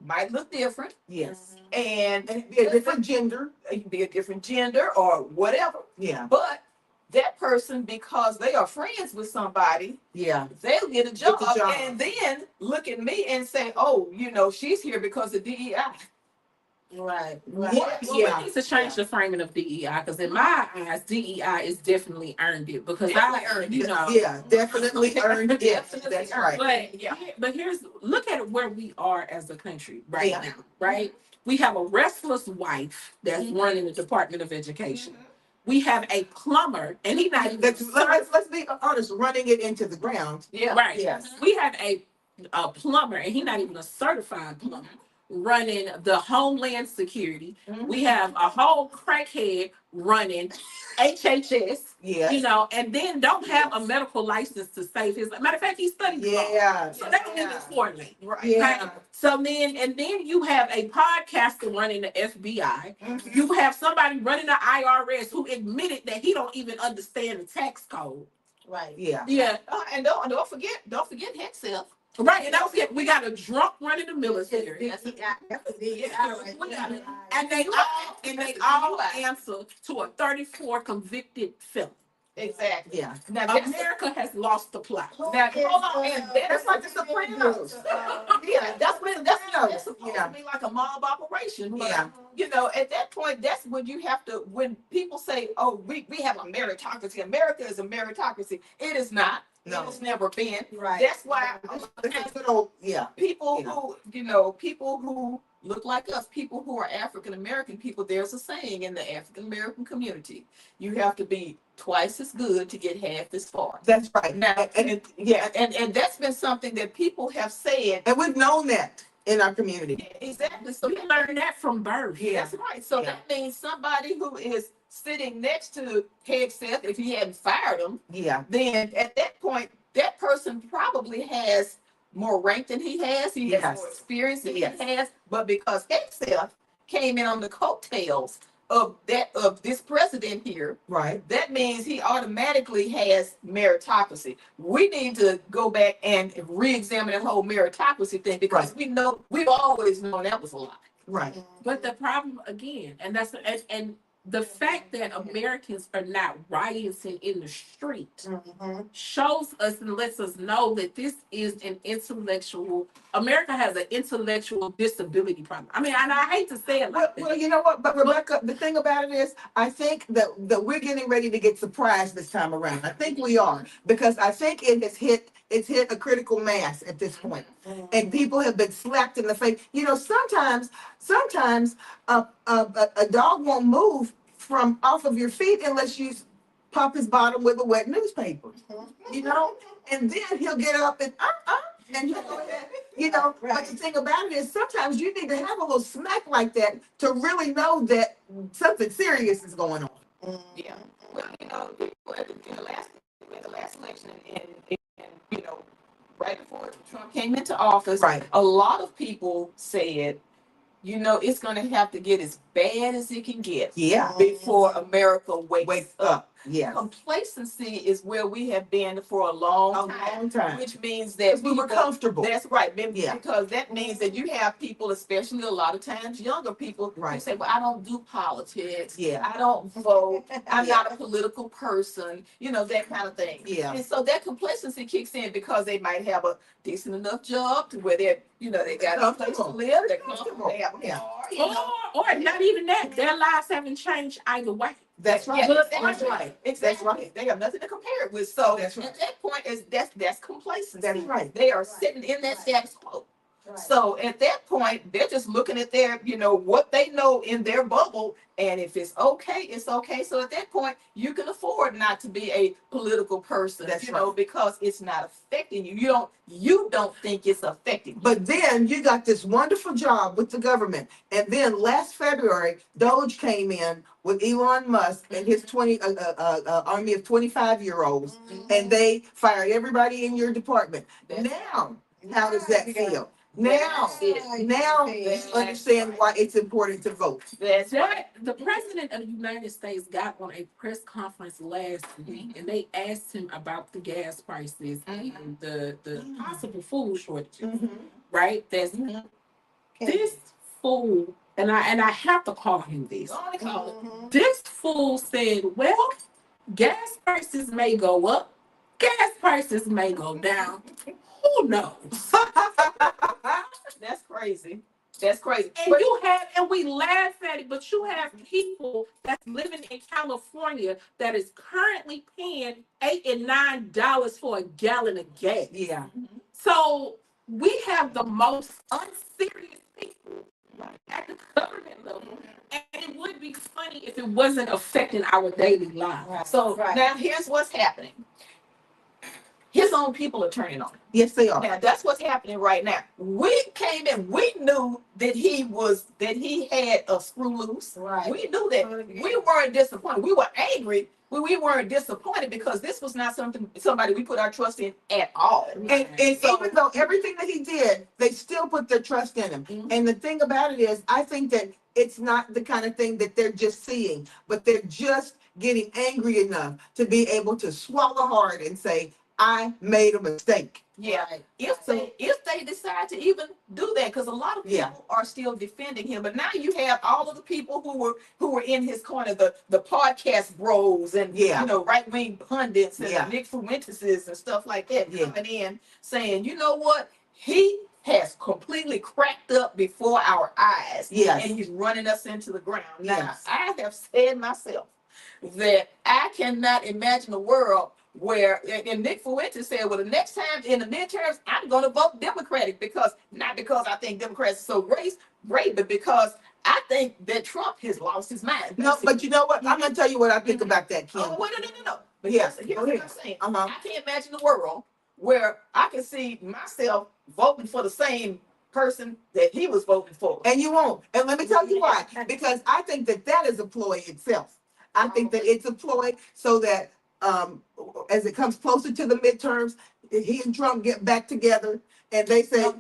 might look different, Yes. and And it'd be a different gender. it can be a different gender or whatever. Yeah. But that person, because they are friends with somebody, Yeah. they'll get a job, Get the job. and then look at me and say, "Oh, you know, she's here because of DEI." Right. Well, Yeah. we need to change the framing of DEI, because in my eyes, DEI is definitely earned it, because Definitely earned you it. know, Yeah, definitely earned it. Definitely That's earned right. But Yeah. but here's, look at where we are as a country right Yeah. now, right? We have a restless wife that's Mhm. running the Department of Education. We have a plumber, and he's not even Let's be honest, running it into the ground. Yeah. right. Yes. We have a plumber, and he's not even a certified plumber, running the Homeland Security. Mhm. We have a whole crackhead running HHS, Yes. you know, and then don't have a medical license to save his. Matter of fact, he studied law. Yeah. So that's even important. Right. Yeah. Right? So then you have a podcaster running the FBI. Mhm. You have somebody running the IRS who admitted that he don't even understand the tax code. Right. Yeah. Yeah. And don't forget himself. Right. And don't forget, we got a drunk running the military. That's a And they all answer to a 34 convicted felon. Exactly. Yeah. Now that's America has lost the plot. Now, hold on, and that's like the Sopranos. Yeah, that's supposed to be like a mob operation. But, Yeah. you know, at that point, that's when you have to, when people say, oh, we have a meritocracy. America is a meritocracy. It is not. No. It's never been. Right. That's why This is good old, yeah. people Yeah. who, you know, people who look like us, people who are African American people, there's a saying in the African American community: you have to be twice as good to get half as far. That's right. Now, Yeah. and that's been something that people have said. And we've known that in our community. Exactly. So We learned that from birth. Yeah. that's right. So Yeah. that means somebody who is sitting next to Head Seth, if he hadn't fired him, Yeah. then at that point, that person probably has more rank than he has. He has Yes. more experience than Yes. he has. But because Hegseth came in on the coattails of this president here, Right. that means he automatically has meritocracy. We need to go back and re-examine the whole meritocracy thing, because we've always known that was a lie. Right. But the problem again, and that's and the fact that Americans are not rioting in the street Mhm. shows us and lets us know that this is an intellectual. America has an intellectual disability problem. I mean, and I hate to say it like Well, that. you know what? But Rebecca, the thing about it is, I think that we're getting ready to get surprised this time around. I think we are, because I think it's hit a critical mass at this point, and people have been slapped in the face. You know, sometimes a dog won't move from off of your feet unless you pop his bottom with a wet newspaper. You know, and then he'll get up and and he'll go ahead, you know. But the thing about it is, sometimes you need to have a little smack like that to really know that something serious is going on. Yeah. Well, you know, in the last election, and you know, right before Trump came into office, Right. a lot of people said, you know, it's going to have to get as bad as it can get Yeah. before America wakes Wake up. up. Yes. Complacency is where we have been for a long time. Which means that Because we were comfortable. That's right. Yeah. Because that means that you have people, especially a lot of times younger people, who Right. say, well, I don't do politics. Yeah. I don't vote. I'm Yeah. not a political person, that kind of thing. Yeah. And so that complacency kicks in because they might have a decent enough job to where they're, they got a place to live, they're comfortable, they have a car, Or not even that. Their lives haven't changed either way. That's right. Yeah, That's right. Exactly. That's right. They have nothing to compare it with. So That's right. at that point, that's complacency. That's right. They are sitting in that status quo. So at that point, they're just looking at their, what they know in their bubble. And if it's okay, it's okay. So at that point, you can afford not to be a political person, That's right. because it's not affecting you. You don't think it's affecting you. But then you got this wonderful job with the government. And then last February, Doge came in with Elon Musk and his army of 25-year-olds, and they fired everybody in your department. Now, how does that feel? Now you understand why it's important to vote. That's right. The president of the United States got on a press conference last week, and they asked him about the gas prices and the possible food shortages. Right? That's this fool, and I have to call him this. This fool said, "Well, gas prices may go up, gas prices may go down. Who knows?" That's crazy. That's crazy. And we laugh at it, but you have people that's living in California that is currently paying $8 and $9 for a gallon of gas. Yeah. So we have the most unserious people at the government level. And it would be funny if it wasn't affecting our daily lives. So now here's what's happening. His own people are turning on him. Yes, they are. Now that's what's happening right now. We came in, we knew that he had a screw loose. Right. We knew that. We weren't disappointed. We were angry, but we weren't disappointed because this was not somebody we put our trust in at all. And even though everything that he did, they still put their trust in him. And the thing about it is, I think that it's not the kind of thing that they're just seeing, but they're just getting angry enough to be able to swallow hard and say, I made a mistake. Yeah, if they decide to even do that, because a lot of people are still defending him. But now you have all of the people who were in his corner, the podcast bros and right wing pundits and Nick Fuentes and stuff like that coming in saying, you know what, he has completely cracked up before our eyes. Yes. And he's running us into the ground. Now I have said myself that I cannot imagine a world where, and Nick Fuentes said, well, the next time in the midterms, I'm going to vote Democratic not because I think Democrats are so great, but because I think that Trump has lost his mind. No, but you know what? I'm going to tell you what I think about that, Kim. Oh, wait, no. But Yes. here's what I'm saying. Uh-huh. I can't imagine a world where I can see myself voting for the same person that he was voting for. And you won't. And let me tell you why. Because I think that is a ploy itself. I think that it's a ploy so that as it comes closer to the midterms, he and Trump get back together and they say,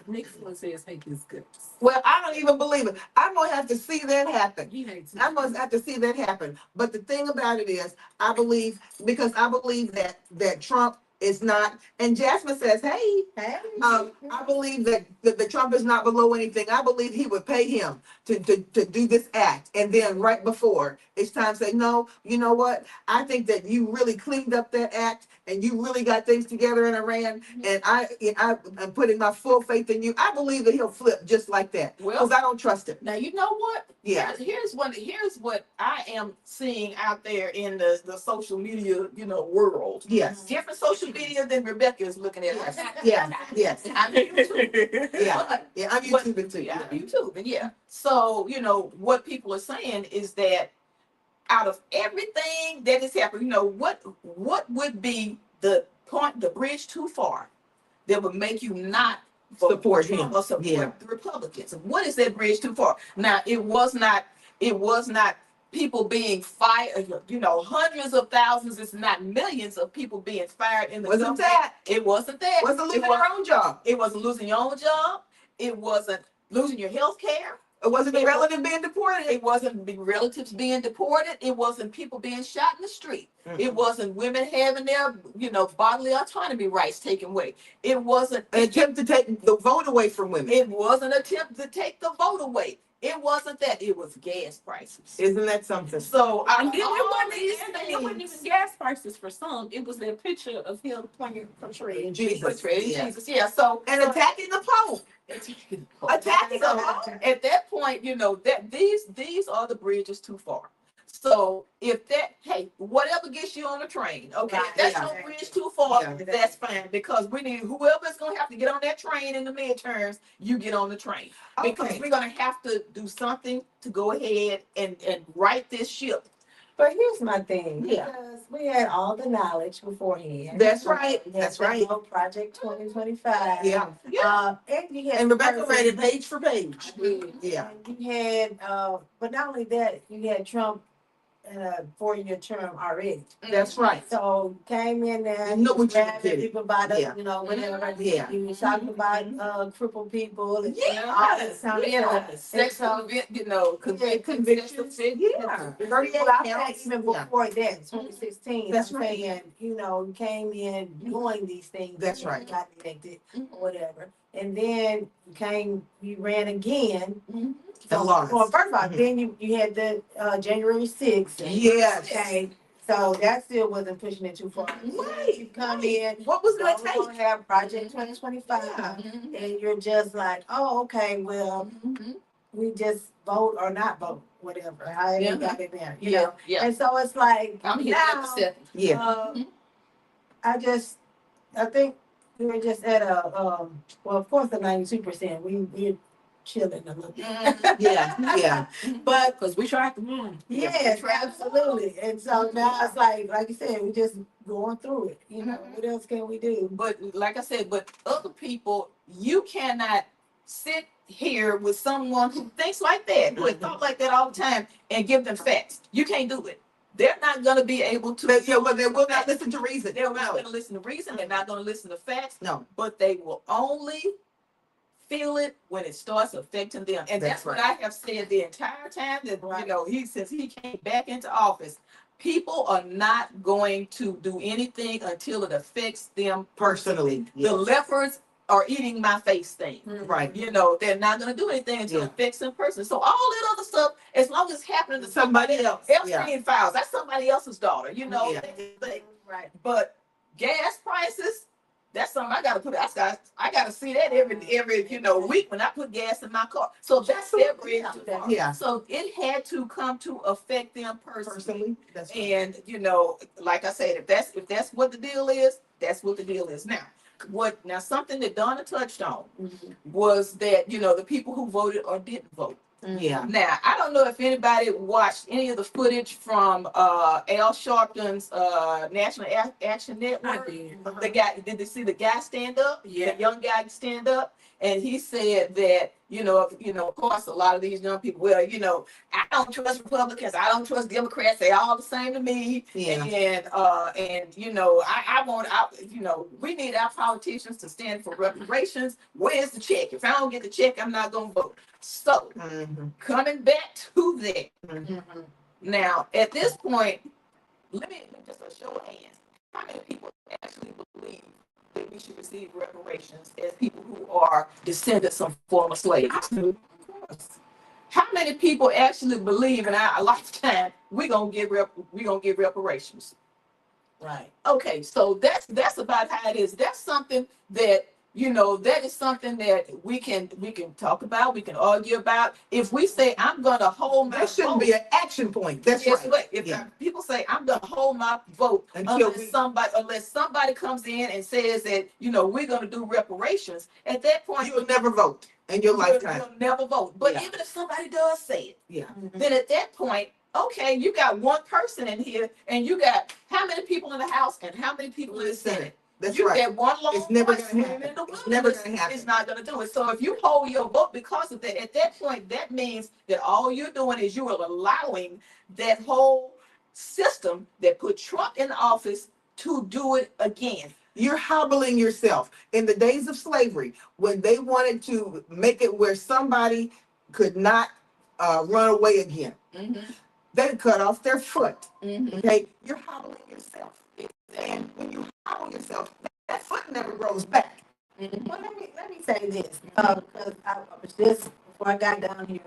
Nick says hate his guts. well, I don't even believe it. I'm going to have to see that happen. He hates I'm going to have to see that happen. But the thing about it is, I believe that Trump is not, and Jasmine says, hey, I believe that the Trump is not below anything. I believe he would pay him to do this act. And then right before it's time to say, no, you know what? I think that you really cleaned up that act and you really got things together in Iran. And I'm putting my full faith in you. I believe that he'll flip just like that because I don't trust him. Now, you know what? Yeah. Here's what I am seeing out there in the social media, world. Yes. Different social media than Rebecca is looking at. Yes. I'm YouTube. Yeah, I'm YouTubing too. Yeah, I'm YouTubing, yeah. So, what people are saying is that out of everything that is happening, what would be the bridge too far that would make you not support him or support the Republicans? What is that bridge too far? Now, it was not people being fired, hundreds of thousands, it's not millions of people being fired in the government. It wasn't that. Wasn't losing your own job. It wasn't losing your own job. It wasn't losing your health care. It wasn't a relative being deported. It wasn't relatives being deported. It wasn't people being shot in the street. It wasn't women having their, bodily autonomy rights taken away. It wasn't an attempt to take the vote away from women. It was an attempt to take the vote away. It wasn't that. It was gas prices. Isn't that something? So and then it wasn't even gas prices for some. It was that picture of him playing portraying Jesus. Jesus. Yeah. So attacking the Pope. Attacking the Pope. At that point, that these are the bridges too far. So if whatever gets you on the train, okay, Right, that's yeah. no bridge too far, Yeah. that's fine, because we need whoever's gonna have to get on that train in the midterms, you get on the train. Because we're gonna have to do something to go ahead and right this ship. But here's my thing. Yeah. Because we had all the knowledge beforehand. That's right. We had That's the right. whole Project 2025. Yeah. And you had And Rebecca person- read it page for page. Yeah. And you had, but not only that, you had Trump in a 4-year term already. That's right. So came in there, You know what you grabbing did. people by the, Yeah. whatever. Yeah. You was talking about crippled people and Yeah. all this kind of stuff. Yeah. Sex so- convictions. Yeah. 38 counts. even before that, 2016. That's I'm right. saying, you came in doing these things. That's right. Got elected or whatever. And then you ran again. Mhm. And lost. Well, first of all, Mhm. then you had the January 6th. Yes. Okay. So that still wasn't pushing it too far. Right. You come in, What was we're going to gonna take? have Project 2025. Yeah. And you're just like, oh, okay, well, we just vote or not vote, whatever. I Yeah. ain't got it there, you Yeah. know. Yeah. And so it's like I'm here now, for second. Yeah. I think we were just at well, of course, the 92%. We're chilling a little bit. Yeah. Yeah. But because we tried to win. yes, absolutely. And so now it's like you said, we're just going through it. What else can we do? But like I said, but other people, you cannot sit here with someone who thinks like that, who has thought like that all the time, and give them facts. You can't do it. They're not going to be able to. But, well, they will not listen to reason. They're not going to listen to reason. They're not going to listen to facts. No. But they will only feel it when it starts affecting them. And that's what I have said the entire time that, since he came back into office, people are not going to do anything until it affects them personally. The lepers are eating my face thing. Right. They're not going to do anything until it affects them personally. So all that other stuff, as long as it's happening to somebody else, Epstein files, that's somebody else's daughter, Right. But gas prices, that's something I gotta put. I gotta see that every week when I put gas in my car. So that's their bridge too far. Yeah. So it had to come to affect them personally. That's And like I said, if that's what the deal is, that's what the deal is. Now something that Donna touched on was that the people who voted or didn't vote. Yeah. Now, I don't know if anybody watched any of the footage from Al Sharpton's National Action Network. I did. The guy, did they see the guy stand up? Yeah. The young guy stand up, and he said that of course, a lot of these young people, I don't trust Republicans, I don't trust Democrats, they all the same to me. Yeah. We need our politicians to stand for reparations. Where's the check? If I don't get the check, I'm not gonna vote. So coming back to that. Now, at this point, let me just a show of hands. How many people actually believe that we should receive reparations as people who are descendants of former slaves? How many people actually believe in our lifetime we're gonna give reparations? Right. Okay, so that's about how it is. That's something that that is something that we can talk about, we can argue about. If we say I'm gonna hold my That shouldn't vote, be an action point. That's guess right. what? If people say I'm gonna hold my vote Until unless somebody comes in and says that we're gonna do reparations, at that point you will never vote in your lifetime. You'll never vote. But Yeah. even if somebody does say it, Yeah. then at that point, okay, you got one person in here, and you got how many people in the House and how many people in the Senate? That's You right. get one long It's never voice gonna screaming happen. in the It's never wilderness. gonna happen. It's not gonna do it. So if you hold your vote because of that, at that point, that means that all you're doing is you are allowing that whole system that put Trump in office to do it again. You're hobbling yourself. In the days of slavery, when they wanted to make it where somebody could not run away again. They cut off their foot. Okay, you're hobbling yourself, and when you hobble yourself, that foot never grows back. Well, let me say this, because I was just, before I got down here,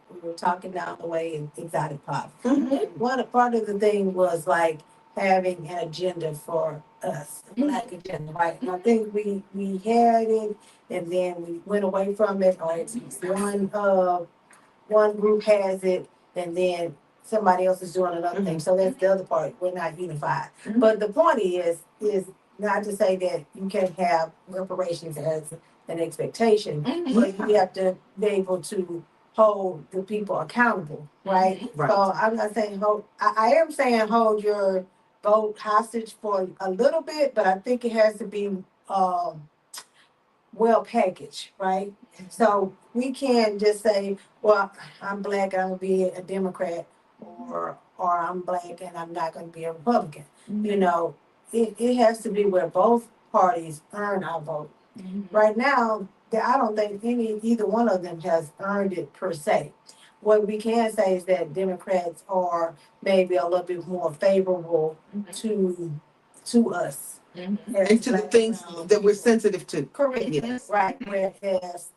we were talking down the way in Exotic Pop. Part of the thing was like having an agenda for us, Black agenda, right? And I think we had it, and then we went away from it, or it's one group has it, and then somebody else is doing another thing. So that's the other part. We're not unified. But the point is not to say that you can have reparations as an expectation, but you have to be able to hold the people accountable, right? Right. So I'm not saying hold. I am saying hold your vote hostage for a little bit, but I think it has to be well packaged, right? So we can't just say, well, I'm Black and I'm gonna be a Democrat, or I'm Black and I'm not gonna be a Republican. You know, it has to be where both parties earn our vote. Right now, I don't think either one of them has earned it per se. What we can say is that Democrats are maybe a little bit more favorable to us. And to the things that we're sensitive to. Correct. Yes. Right. Whereas,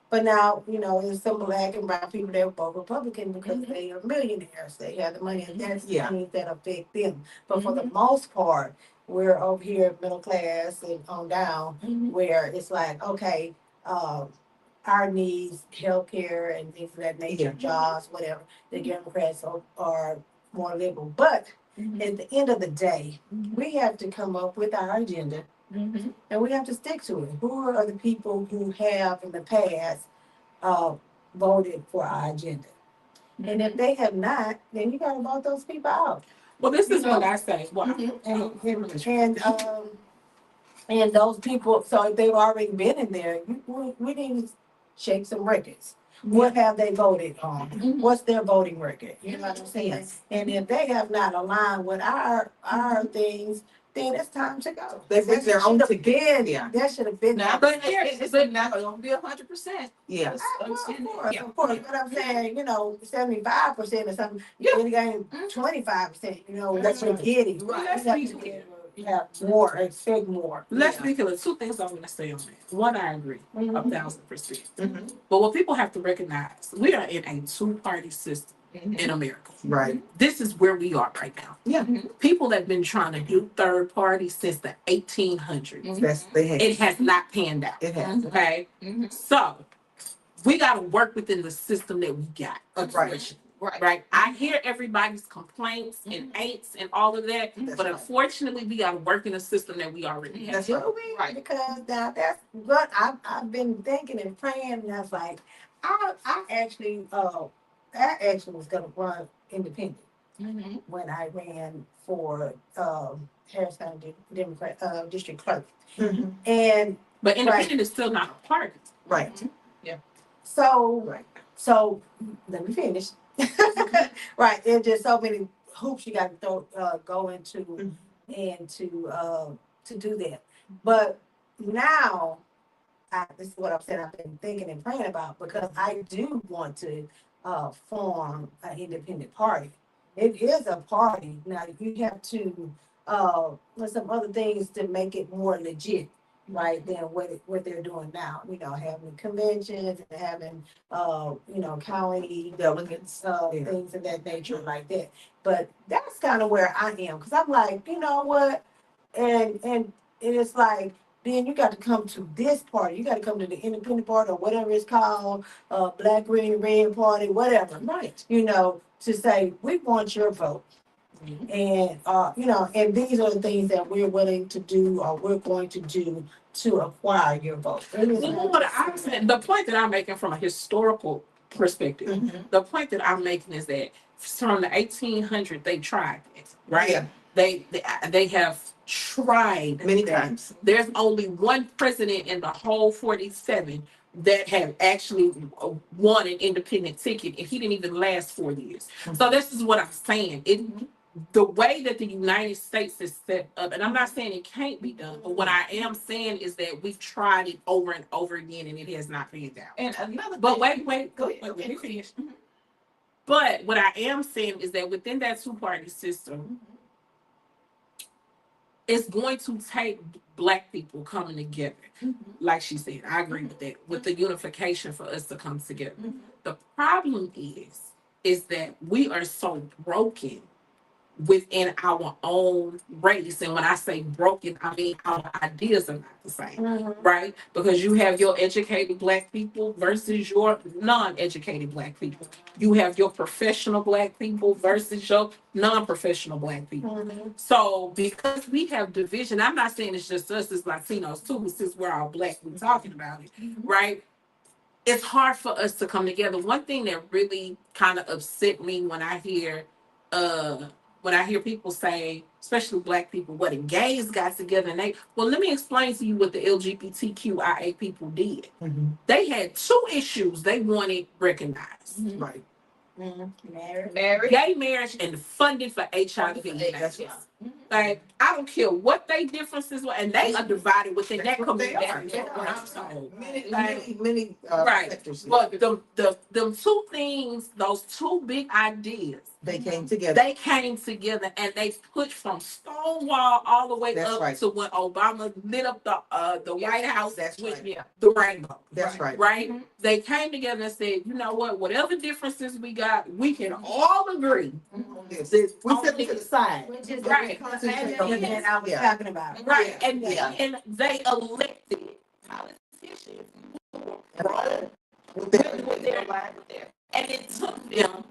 but now, you know, there's some Black and brown people that are both Republican because they are millionaires. They have the money, and that's things that affect them. But for the most part, we're over here middle class and on down, where it's like, okay, our needs, healthcare and things of that nature, jobs, whatever. The Democrats are more liberal. But at the end of the day, we have to come up with our agenda, and we have to stick to it. Who are the people who have in the past voted for our agenda? And if they have not, then you got to vote those people out. Well, this is what I say. Well, And those people, so if they've already been in there, we need to shake some records. What have they voted on? What's their voting record? You know what I'm saying? Yes. And if they have not aligned with our things, then it's time to go. They bring their own together. That should have been. Now, that. but it's not gonna be 100%. Yeah. Of course, but I'm saying, 75% or something, it ain't 25%, That's we're right. getting. Right. We have to be able to have more, expect more. let's be clear. Two things I'm going to say on that. One, I agree, 1,000%. Mm-hmm. But what people have to recognize, we are in a two-party system in America. Right. This is where we are right now. Yeah. People have been trying to do third party since the 1800s. That's they have. It has not panned out. It has. Okay. So we got to work within the system that we got. Right. Right. I hear everybody's complaints and ain'ts and all of that, That's but right. unfortunately, we got to work in a system that we already have. That's right. Right. Because now that's what I've been thinking and praying, and I was like, I actually was gonna run independent when I ran for Harris County Democrat district clerk. And But independent is still not a party. Right. so Right. so let me finish. Right, there's just so many hoops you got to go into and to do that. But now, this is what I'm saying. I've been thinking and praying about, because I do want to form an independent party. It is a party. Now you have to with some other things to make it more legit, right? Than what they're doing now. Having conventions and having county delegates, things of that nature like that. But that's kind of where I am, because I'm like, you know what, and it's like, then you got to come to this party. You got to come to the independent party or whatever it's called, Black, Green, Red Party, whatever. Right. To say we want your vote. And and these are the things that we're willing to do, or we're going to do to acquire your vote. The point that I'm making from a historical perspective, the point that I'm making is that from the 1800s they tried this, right? Yeah. They have tried Many that. times. There's only one president in the whole 47 that have actually won an independent ticket, and he didn't even last 4 years. So this is what I'm saying. the way that the United States is set up, and I'm not saying it can't be done, but what I am saying is that we've tried it over and over again and it has not panned out. And another But thing, wait, go ahead. let me finish. But what I am saying is that within that two-party system, it's going to take Black people coming together. Like she said, I agree with that, with the unification for us to come together. The problem is that we are so broken within our own race. And when I say broken, I mean our ideas are not the same, right? Because you have your educated Black people versus your non-educated Black people. You have your professional Black people versus your non-professional Black people. So because we have division, I'm not saying it's just us as Latinos too, but since we're all Black, we're talking about it, right? It's hard for us to come together. One thing that really kind of upset me when I hear people say, especially Black people, what the gays got together and let me explain to you what the LGBTQIA people did. They had two issues they wanted recognized. Right. Marriage. Gay marriage and funding for HIV. That's right. Like, I don't care what they differences were, and they are divided within That's that what they community. are. I'm sorry. Many Right. sectors. But them two things, those two big ideas, They came together. they came together and they pushed from Stonewall all the way That's up right. to when Obama lit up the White House That's with right. the rainbow. That's right. Right? They came together and said, you know what, whatever differences we got, we can all agree. Yes. This We set them to the side. Which is Right. and I was talking about. Right. And Yeah. and they elected politicians With with their lives there. And it took them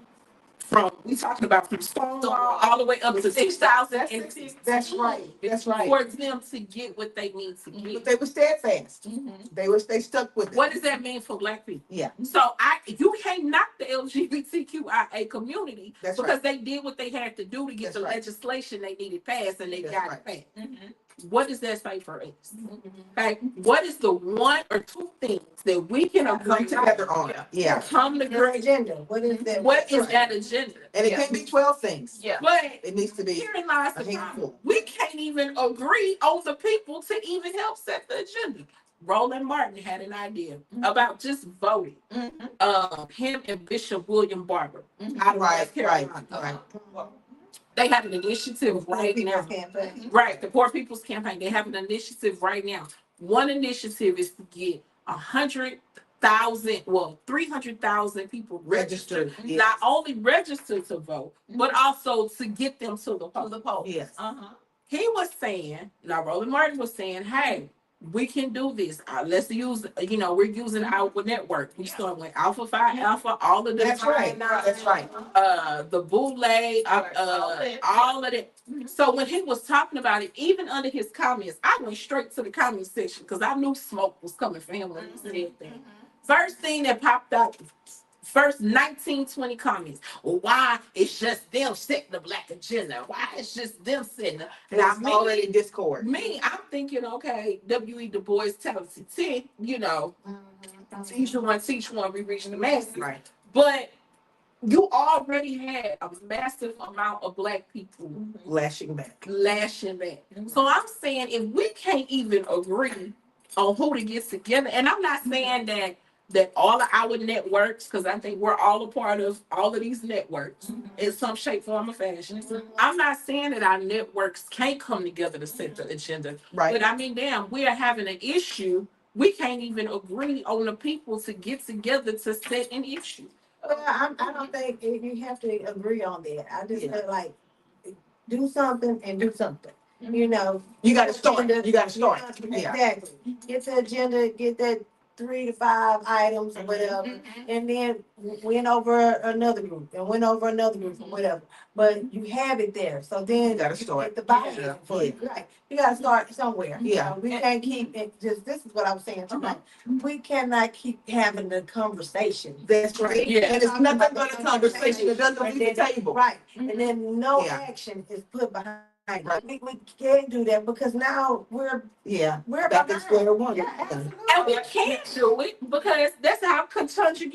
we talking about from Stonewall all the way up to 2006. That's right. That's right. For them to get what they need to But get. they were steadfast. They stuck with it. What does that mean for Black people? Yeah. So you can't knock the LGBTQIA community That's because right. they did what they had to do to get That's the right. legislation they needed passed and they That's got right. it passed. What does that say for us? Okay, what is the one or two things that we can agree Come together on. Yeah. Come Your together. agenda. What is that? What is right. that agenda? And it can't be 12 things. Yeah. But It needs to be herein lies a the problem. handful. We can't even agree on the people to even help set the agenda. Roland Martin had an idea about just voting. Him and Bishop William Barber out of North Carolina. Right. They have an initiative right now. Right, the Poor People's Campaign. They have an initiative right now. One initiative is to get 100,000, 300,000 people registered. Registered, yes. Not only registered to vote, but also to get them to the poll. Yes. He was saying, now Roland Martin was saying, hey, we can do this. Let's use, we're using our network. We start with Alpha Phi Alpha, all of the That's right. That's right. the Boule, all of it. So when he was talking about it, even under his comments, I went straight to the comment section because I knew smoke was coming for him when he said that. First thing that popped out, first 19, 20 comments. Why it's just them setting the Black agenda? Why it's just them setting it? Now, I'm already in discord. I'm thinking, okay, W.E. Du Bois tells it 10, teach one, we reach the masses. Right. But you already had a massive amount of Black people Lashing back. So I'm saying if we can't even agree on who to get together, and I'm not saying that all of our networks, because I think we're all a part of all of these networks in some shape, form, or fashion. I'm not saying that our networks can't come together to set the agenda. Right. But I mean, damn, we're having an issue. We can't even agree on the people to get together to set an issue. Well, I don't think you have to agree on that. I just feel like do something and do something. You got to start. You got to start. Yeah. Exactly. Get the agenda, get that 3 to 5 items or whatever, and then win over another group and win over another group or whatever. But you have it there, so then You got to start. get the buy-in for it. Right. You got to start somewhere. Yeah. We can't keep it just. This is what I was saying tonight. We cannot keep having the conversation. That's right. Yeah. And it's nothing but a conversation. It doesn't leave the table. Right. And then no Yeah. action is put behind Right. We can't do that because now we're Back at behind. square one. Yeah, absolutely. And we can't do it because that's how Ketanji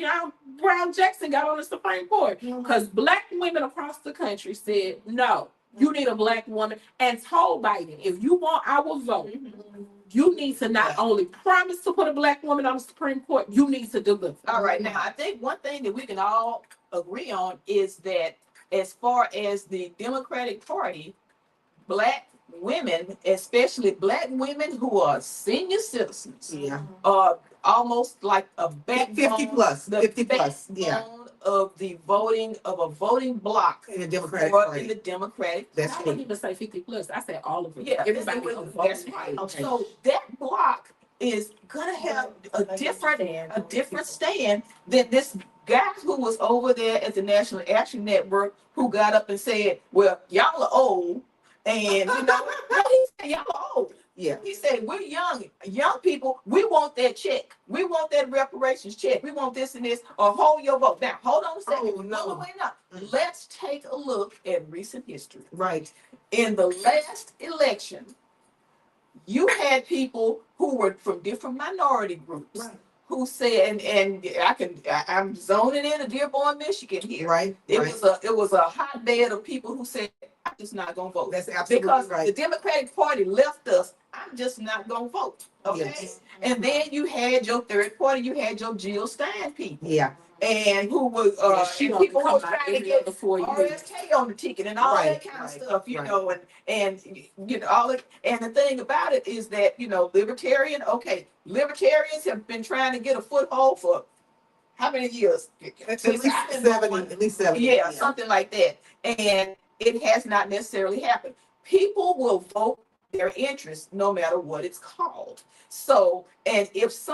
Brown Jackson got on the Supreme Court. Because black women across the country said, no, you need a black woman, and told Biden, if you want our vote, you need to not only promise to put a black woman on the Supreme Court, you need to deliver. All right, now I think one thing that we can all agree on is that as far as the Democratic Party, black women, especially black women who are senior citizens, are almost like a backbone, 50 plus, the 50 plus, backbone of the voting of a voting bloc in the Democratic or Party. in the Democratic. That's I true. wouldn't even say 50 plus. I said all of it. Yeah, Everybody that's right. Okay. So that block is gonna have a different stand than this guy who was over there at the National Action Network who got up and said, "Well, y'all are old, and you know, he said, y'all are old." Yeah. He said, "We're young people. We want that check. We want that reparations check. We want this and this. Or hold your vote." Now, hold on a second. Oh, no. Wait. Let's take a look at recent history. Right. In the last election, you had people who were from different minority groups who said, and I'm zoning in to Dearborn, Michigan here. Right. It was a hotbed of people who said, "I'm just not gonna vote." That's absolutely because right. the Democratic Party left us. I'm just not gonna vote. Okay. Yes. And then you had your third party. You had your Jill Stein people. Yeah. And who was she and people who was come trying out to every get other 4 years. RFK on the ticket and all that kind of stuff, you know, and you know all it. And the thing about it is that libertarians have been trying to get a foothold for how many years? At least 70. At least 70. Yeah, something like that. And it has not necessarily happened. People will vote their interest no matter what it's called. So, and if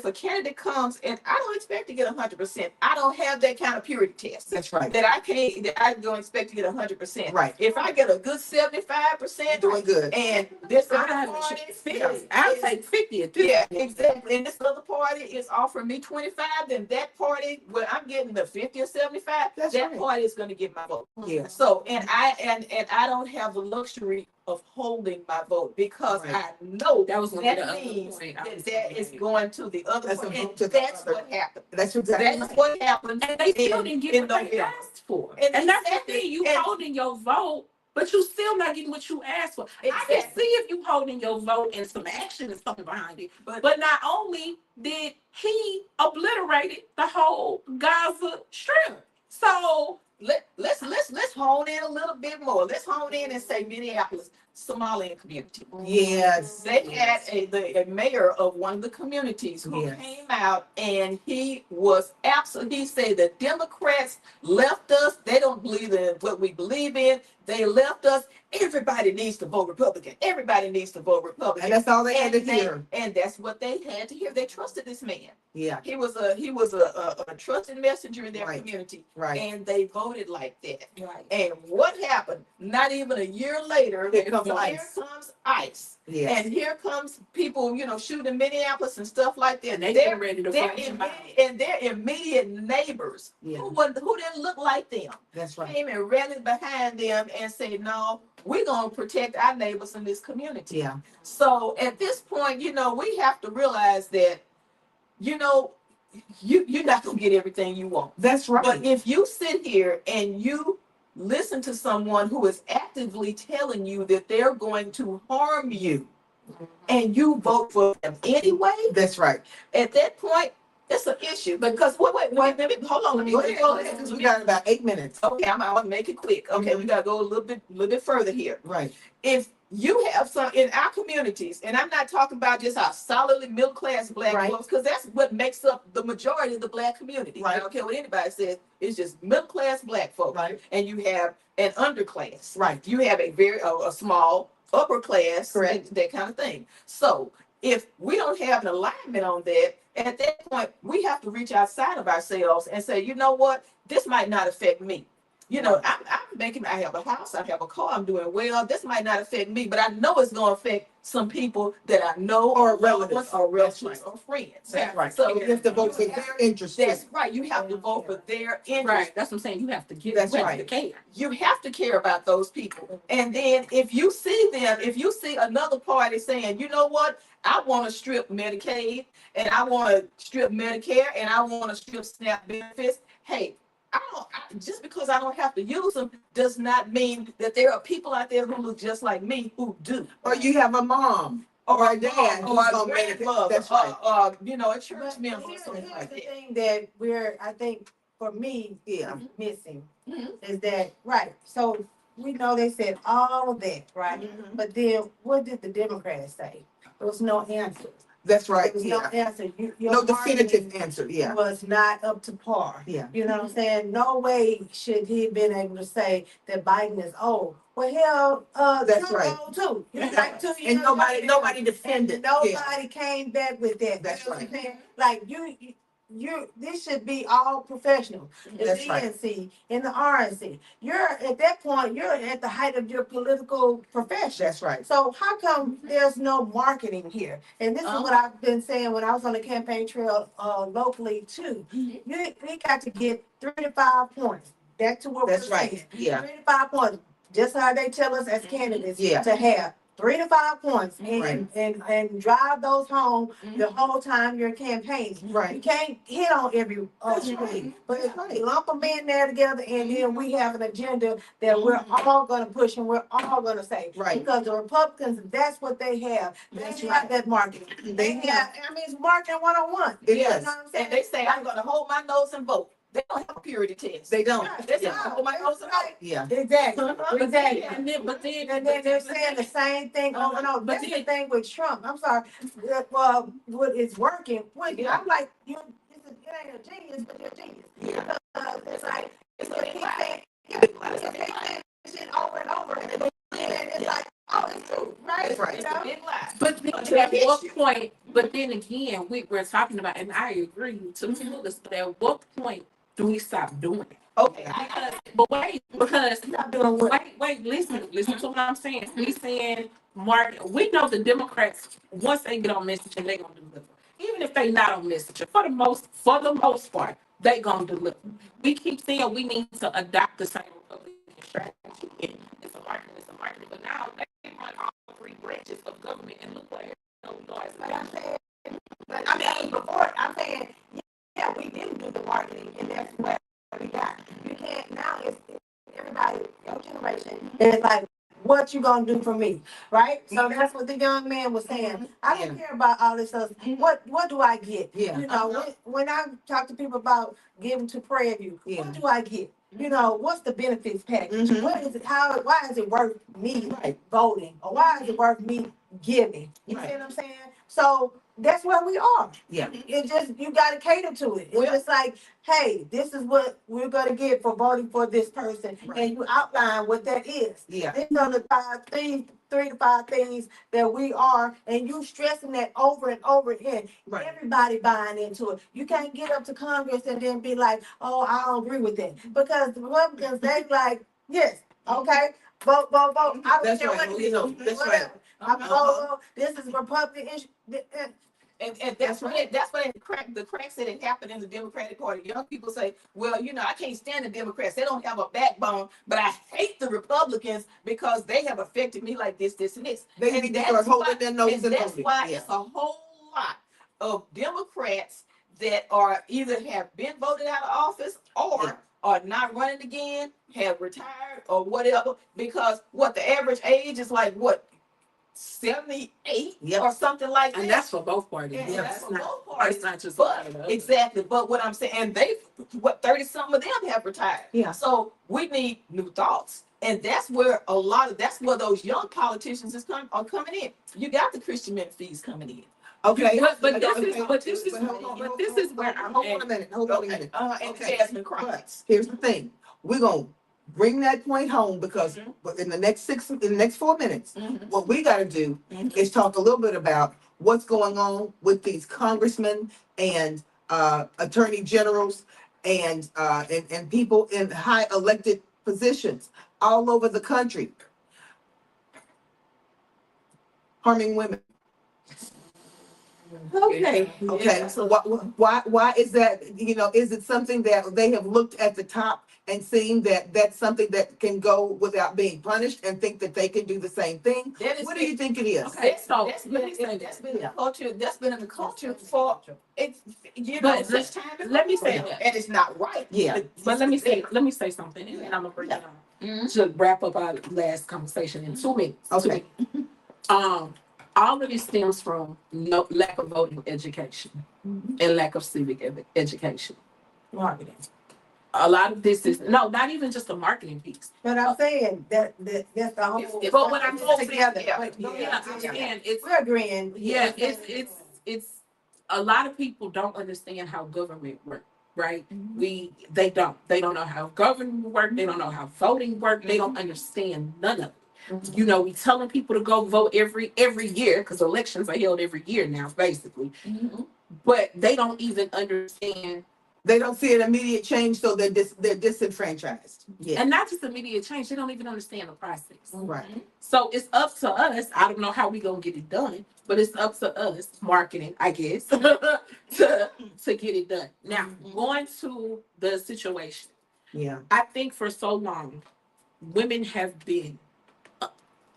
a candidate comes, and I don't expect to get 100%, I don't have that kind of purity test. That's right. That I don't expect to get 100%. Right. If I get a good 75%, doing good. and this other I'll party, take 50 at this. yeah, exactly. And this other party is offering me 25, then that party, where I'm getting the 50 or 75, that party is going to get my vote. Yeah. So, and I don't have the luxury of holding my vote because I know that means that is going to the other party. And that's what happened. That's exactly That's what happened. And they still didn't get what they asked for. And that's the thing, you holding your vote, but you still not getting what you asked for. I can see if you holding your vote and some action is coming behind it. But not only did he obliterated the whole Gaza Strip. So let's hone in a little bit more. Let's hone in and say Minneapolis, Somalian community. Yes. They had a mayor of one of the communities who came out and he was absolutely, he said the Democrats left us. They don't believe in what we believe in. They left us. Everybody needs to vote Republican. Everybody needs to vote Republican. And that's all they had to hear. And that's what they had to hear. They trusted this man. Yeah. He was a trusted messenger in their community. Right. And they voted like that. Right. And what happened? Not even a year later, Here comes ICE. Yes. And here comes people, shooting in Minneapolis and stuff like that. And they're ready to vote. And their immediate neighbors who didn't look like them. That's right. Came and rallied behind them and said, "No, we're gonna protect our neighbors in this community." Yeah. So at this point, we have to realize that, you're not gonna get everything you want. That's right. But if you sit here and you listen to someone who is actively telling you that they're going to harm you, and you vote for them anyway, that's right. At that point, it's an issue. Because wait, hold on. Go ahead. We got about 8 minutes. Okay, I'm gonna make it quick. Okay, we gotta go a little bit further here. Right. If you have some in our communities, and I'm not talking about just our solidly middle class black folks, because that's what makes up the majority of the black community. Right. I don't care what anybody says, it's just middle class black folks. Right. And you have an underclass. Right. You have a small upper class, correct, that kind of thing. So if we don't have an alignment on that, at that point, we have to reach outside of ourselves and say, you know what, this might not affect me. You know, I'm making, I have a house, I have a car, I'm doing well. This might not affect me, but I know it's going to affect some people that I know Or relatives. or relatives That's or friends. That's right. So You have to vote for their interest. that's right. You have to vote for their interest. Right. That's what I'm saying. You have to get. That's you have right. to care. You have to care about those people. And then if you see them, if you see another party saying, you know what, I want to strip Medicaid and I want to strip Medicare and I want to strip SNAP benefits, hey, just because I don't have to use them does not mean that there are people out there who look just like me who do. Or you have a mom or a dad or who's a gonna benefit. grandmother, That's right. you know, a church But member or here's something like the that. thing that I think for me, Yeah. missing Mhm. is that, right, so we know they said all of that, right? Mhm. But then what did the Democrats say? There was no answer. That's There right. was no Yeah. answer. Your No marketing definitive answer. Yeah. was not up to par. Yeah. You know what I'm saying? No way should he have been able to say that Biden is old. Well, hell, That's Trump right. old too. He's like 2 years And nobody younger than him. defended. And nobody came back with that. That's You know what right. I'm saying? Like this should be all professional. The That's right. DNC and the RNC. You're at that point, you're at the height of your political profession. That's right. So how come there's no marketing here? And this is what I've been saying when I was on the campaign trail locally too. We got to get 3 to 5 points. Back to what That's we're right. saying. Yeah. 3 to 5 points. Just how they tell us as candidates Yeah. to have 3 to 5 points Right. and drive those home the whole time you're campaigning. You Right. can't hit on every That's street, right. but That's right. lump them in there together, and then we have an agenda that we're all going to push and we're all going to say. Right. Because the Republicans, that's what they have. They That's have right. that marketing. They have. I mean, it's marketing 101. It You know is. what I'm saying? And they say I'm going to hold my nose and vote. They don't have a purity test. They don't. Right. They say Yeah. I'm hold my nose and vote. Yeah. Exactly. Exactly. And then, And then they're saying the same thing over and over. But That's the then- thing with Trump. I'm sorry. Well, what is working? Yeah. I'm like, it ain't a genius, but you're a genius. Yeah. It's like, it's like he's saying, saying shit over and over, and it's like, oh, it's true, right? That's right. You know? Big lie. But then at what point? But then again, we're talking about, and I agree to the fullest. But at what point do we stop doing it? Okay. Because Stop doing what? wait, listen to what I'm saying. We saying Mark, we know the Democrats, once they get on messaging, they gonna deliver. Even if they not on messaging, for the most part, they gonna deliver. We keep saying we need to adopt the same Republican strategy. And it's a marketing, but now they run all 3 branches of government and look where Illinois Like I'm saying, but I mean, before I'm saying, yeah, we didn't do the marketing, and that's what we got. You can't now. It's everybody, your generation. It's like, what you gonna do for me, right? So that's what the young man was saying. I don't care about all this stuff. What do I get? Yeah. You know, when I talk to people about giving to Prairie View, what do I get? You know, what's the benefits package? Mhm. What is it? Why is it worth me Right. voting? Or why is it worth me giving? You Right. see what I'm saying? So that's where we are. Yeah. It just, you gotta cater to it. It's Well- just like, hey, this is what we're gonna get for voting for this person. Right. And you outline what that is. Yeah. These are the 3 to 5 things that we are, and you stressing that over and over again. Right. Everybody buying into it. You can't get up to Congress and then be like, oh, I don't agree with that. Because the Republicans, they like, yes, okay, vote. I don't That's care right. what You it know, is. that's Whatever. right. I'm vote. This is Republican issue. And that's what the cracks that it happened in the Democratic Party. Young people say, well, you know, I can't stand the Democrats. They don't have a backbone, but I hate the Republicans because they have affected me like this, and this. They And need to that's start holding why- their nose and and that's voting. why Yeah. it's a whole lot of Democrats that are either have been voted out of office or Yeah. are not running again, have retired or whatever, because what the average age is like what, 78 Yep. or something like that. and that's for both parties. And Yeah, that's that's for not. both parties. That's not just But one or the other. exactly, but what I'm saying, and they, what, 30 some of them have retired. Yeah. So we need new thoughts, and that's where that's where those young politicians are coming in. You got the Christian Menefees coming in. Okay. But this Okay. is Hold this is where I'm on a at. minute. Hold on a minute. And Okay. Jasmine But Crockett. here's the thing. We're gonna bring that point home because in the next 4 minutes, what we gotta do is talk a little bit about what's going on with these congressmen and attorney generals and people in high elected positions all over the country, harming women. Okay. Okay, Yeah. so why is that? You know, is it something that they have looked at the top and seen that that's something that can go without being punished and think that they can do the same thing? That is What do you think it is? Okay, so that's let me say that's that. been the culture. That's been in the culture for it's But such time. let me say that. and it's not right. Yeah. But let me say something, and then I'm gonna bring it on Mhm. to wrap up our last conversation in 2 minutes. Okay. All of this stems from no lack of voting education and lack of civic education. Marketing. A lot of this is no, not even just a marketing piece. But I'm saying that's the whole. But what I'm saying, together. yeah, But go Yeah, ahead. I'm saying it's We're agreeing. yeah, it's a lot of people don't understand how government works, right? They don't know how government work, they don't know how voting work, they don't understand none of it. You know, we telling people to go vote every year because elections are held every year now, basically. But they don't even understand. They don't see an immediate change, so they're disenfranchised. Yeah. And not just immediate change, they don't even understand the process. Right. So it's up to us. I don't know how we gonna get it done, but it's up to us, marketing, I guess, to get it done. Now, going to the situation, Yeah. I think for so long, women have been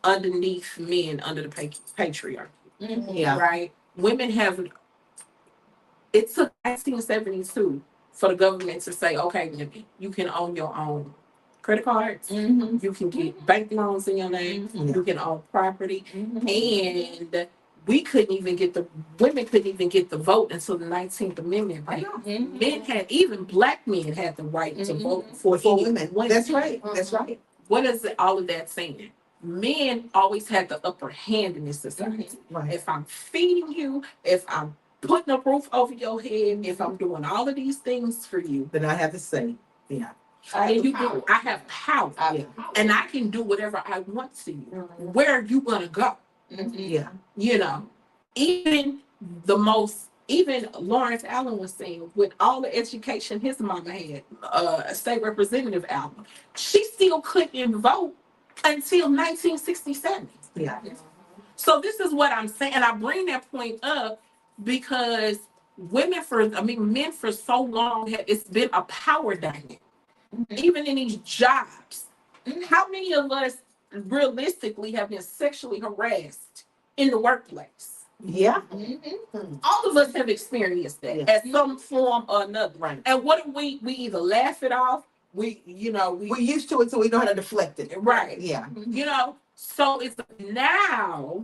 underneath men under the patriarchy, Yeah. right? Women have. It took 1972 for the government to say, okay, women, you can own your own credit cards. You can get bank loans in your name. You can own property. And we couldn't even get the women couldn't even get the vote until the 19th Amendment. Right? Men had even black men had the right to vote for women. That's right. That's right. What is all of that saying? Men always had the upper hand in this society. Right. If I'm feeding you, if I'm putting a roof over your head, if I'm doing all of these things for you, Then I have to say, yeah. and you do, I have power, and I can do whatever I want to you. Where are you gonna go? Yeah. You know, even Lawrence Allen was saying, with all the education his mama had, state representative Allen, she still couldn't vote until 1967. Yeah. So this is what I'm saying, and I bring that point up because men for so long it's been a power dynamic, even in these jobs. How many of us realistically have been sexually harassed in the workplace? Yeah. All of us have experienced that at some form or another. Right. And what do we either laugh it off, we We're used to it, so we know how to deflect it. right. Yeah. So it's now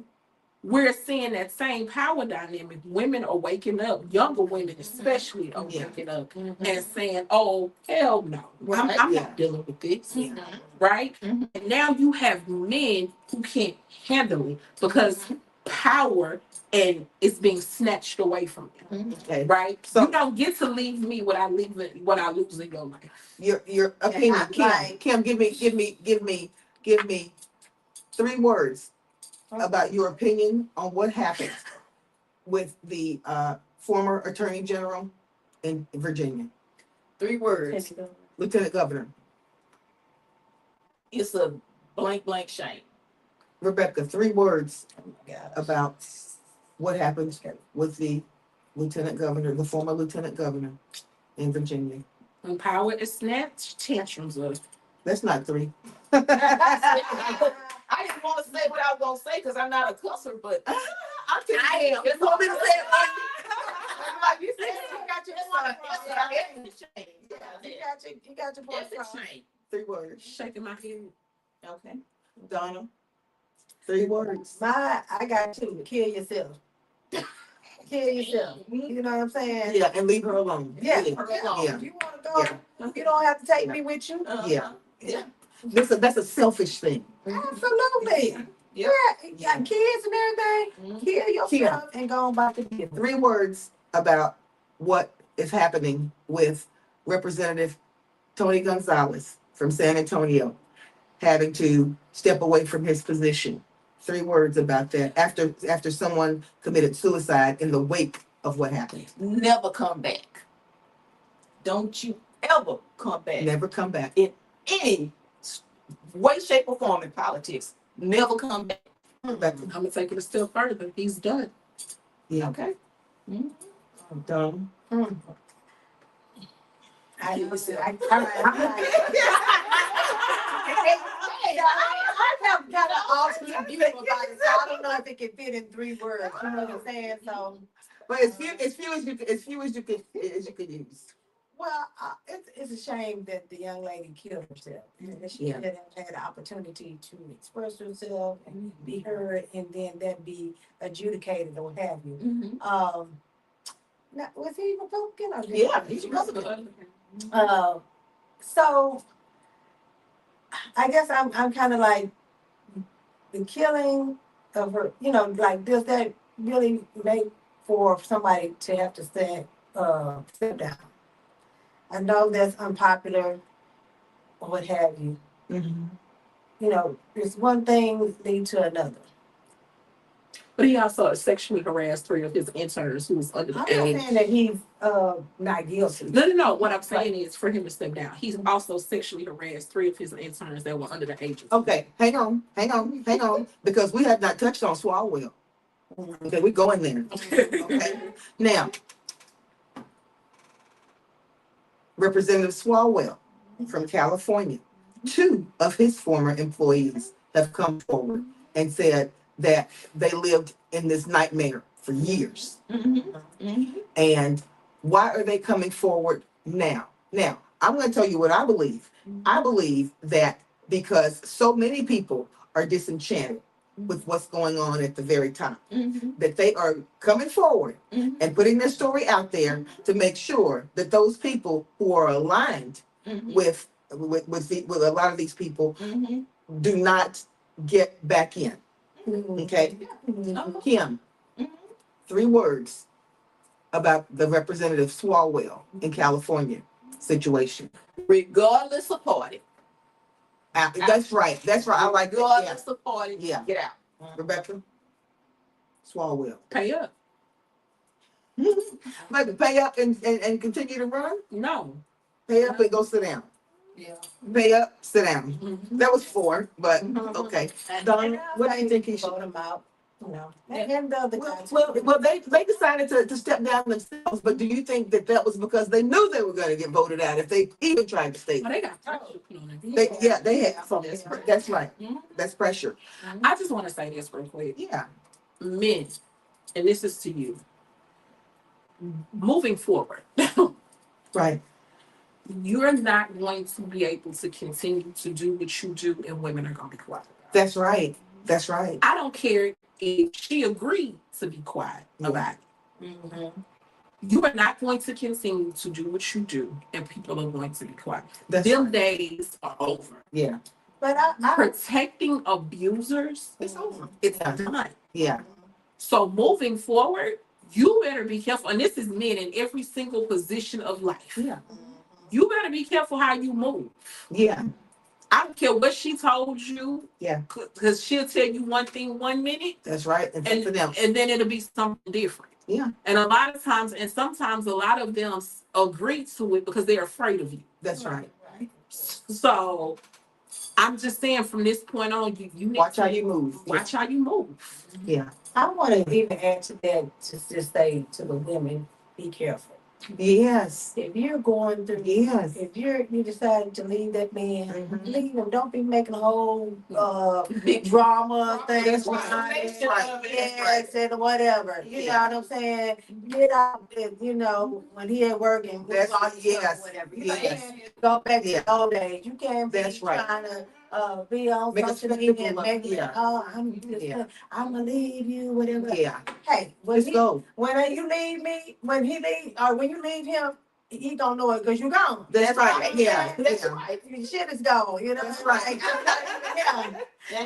we're seeing that same power dynamic. Women are waking up, younger women especially are waking up and saying, oh, hell no. I'm not dealing with this. Right? And now you have men who can't handle it because power and it's being snatched away from them. Okay. Right? So You don't get to leave me what I lose in your life. your opinion, Kim, give me 3 words about your opinion on what happened with the former Attorney General in Virginia. 3 words. Lieutenant Governor. It's a blank shame. Rebecca, 3 words Oh my God. about what happened with the Lieutenant Governor, the former Lieutenant Governor in Virginia. When power is snatched, tantrums are. That's not 3. I didn't want to say what I was gonna say because I'm not a cusser, but I am. You want me to say it Like you said, You got your it's a shame. You got your point. It's a shame. 3 words. Shaking my head. Okay. Donna, 3 words. I got 2. Kill yourself. Kill yourself. You know what I'm saying? Yeah, and leave her alone. Yeah. Yeah. Yeah. If you want to go, you don't have to take me with you. Yeah. Yeah. That's a selfish thing. Absolutely. Yeah. You got kids and everything. Kill yourself and go on about the business. 3 words about what is happening with Representative Tony Gonzalez from San Antonio having to step away from his position. 3 words about that after someone committed suicide in the wake of what happened. Never come back. Don't you ever come back Never come back. in any way, shape, or form in politics, never come back. I'm gonna take it a step further. He's done. Yeah. Okay. I'm done. I listen. I'm like, I have got an alternate view about it, so I don't know if it can fit in 3 words. You know what I'm saying? So, But as few as you could use. well, it's a shame that the young lady killed herself. And that she Yeah. didn't have the opportunity to express herself and be heard, and then that be adjudicated or what have you. Now, was he Republican or Yeah, he's Republican. So I guess I'm kind of like the killing of her. You know, like does that really make for somebody to have to step down? I know that's unpopular or what have you. Mm-hmm. You know, it's one thing lead to another. But he also sexually harassed 3 of his interns who was under the I'm not age. saying that he's not guilty. No. What I'm saying is for him to step down. He's also sexually harassed 3 of his interns that were under the age of. Okay, hang on, because we have not touched on Swalwell. Okay, we're going there. Okay, now, Representative Swalwell from California, 2 of his former employees have come forward and said that they lived in this nightmare for years. And why are they coming forward now? Now, I'm going to tell you what I believe. I believe that because so many people are disenchanted with what's going on at the very top, that they are coming forward and putting their story out there to make sure that those people who are aligned with a lot of these people do not get back in. Okay, Kim, 3 words about the Representative Swalwell in California situation. Regardless of party. That's right. I like that. Regardless of party, Yeah. get out. Rebecca Swalwell. Pay up. Maybe pay up and continue to run. No. Pay up and go sit down. Yeah. Pay up, sit down. That was 4, but okay. Donna, what do you think he should? Vote him out. You know, and the other guys. Well, they decided to step down themselves, but do you think that was because they knew they were going to get voted out if they even tried to stay? Well, they got pressure put on them. They had some. That's right. That's pressure. I just want to say this real quick. Yeah. Men, and this is to you. Moving forward, Right. you're not going to be able to continue to do what you do, and women are going to be quiet. That's right. That's right. I don't care if she agreed to be quiet about it. You are not going to continue to do what you do, and people are going to be quiet. Them days are over. Yeah. But I Protecting abusers, It's over. it's done. Yeah. So moving forward, you better be careful. And this is men in every single position of life. Yeah. You better be careful how you move. Yeah. I don't care what she told you. Yeah. Because she'll tell you one thing 1 minute. That's right. And something else. And then it'll be something different. Yeah. And a lot of times, and sometimes a lot of them agree to it because they're afraid of you. That's right. So I'm just saying from this point on, you need Watch how you move. Watch how you move. Yeah. I want to even add to that to just say to the women, be careful. Yes. If you're going through, Yes. if you decide to leave that man, leave him. Don't be making a whole Big drama thing. That's right. Yes, and whatever. You know what I'm saying? Get out, and, you know, when he at work and That's all yes. whatever. You Yes. can't go back to the old days. You can't be That's right. trying to be on Make a social media and spectacle of- make it, yeah. oh, I'm gonna leave you, whatever. Yeah. Hey, Let's go. when you leave me, when he leave, or when you leave him, he don't know it because you're gone. That's right. Yeah. That's Yeah. right. Your shit is gone. You know. That's right. Yeah.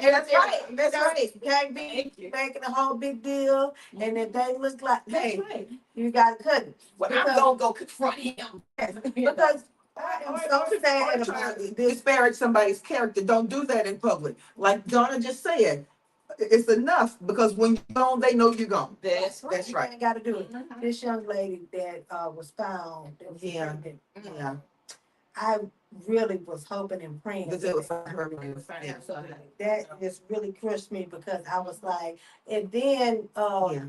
That's right. That's right. You can't be making a whole big deal, and if they look like, hey, right. you gotta cut it. Well, I'm gonna go confront him. Because I am so sad about to this. disparage somebody's character. Don't do that in public. Like Donna just said, it's enough because when you're gone, they know you're gone. That's That's right. You got to do it. This young lady that was found. That was Yeah. pregnant, Yeah. I really was hoping and praying Because it was her. Yeah. so that just really crushed me because I was like, and then Yeah.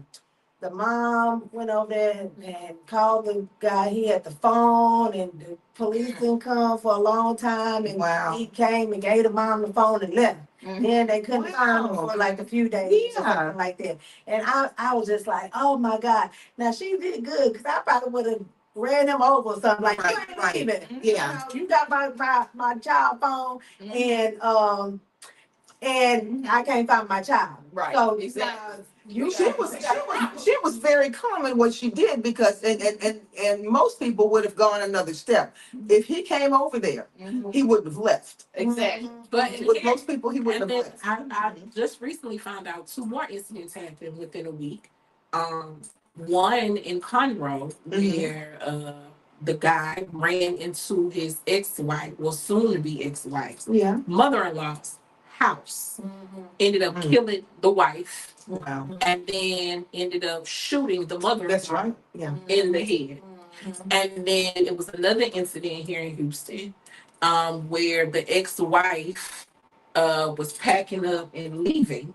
the mom went over there and called the guy. He had the phone, and the police didn't come for a long time. And Wow. he came and gave the mom the phone and left. Then they couldn't find him Wow. for like a few days or Yeah. something like that. And I was just like, oh my God. Now she did good because I probably would have ran him over or something like Right, you ain't right. leaving. Yeah. You got my child phone and I can't find my child. Right. So Exactly. She was very calm in what she did because and most people would have gone another step. If he came over there, he wouldn't have left. Exactly. But With most people, he wouldn't and have then left. I just recently found out 2 more incidents happened within a week. One in Conroe where the guy ran into his ex-wife, well, soon to be ex-wife's Yeah. mother-in-law's house. Ended up killing the wife, Wow. and then ended up shooting the mother-in-law. That's right. Yeah. In the head. And then it was another incident here in Houston, where the ex-wife was packing up and leaving,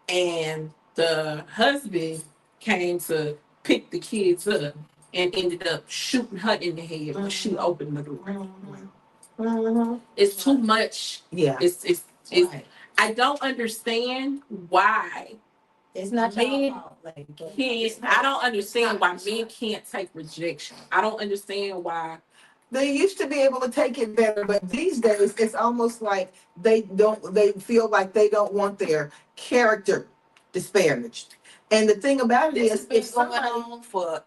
and the husband came to pick the kids up and ended up shooting her in the head when she opened the door. It's too much. Yeah. It's I don't understand why It's not Men your fault. Like, I don't understand why men can't take rejection. I don't understand why. They used to be able to take it better, but these days it's almost like they feel like they don't want their character disparaged. And the thing about it This is, has been if going somebody, on for.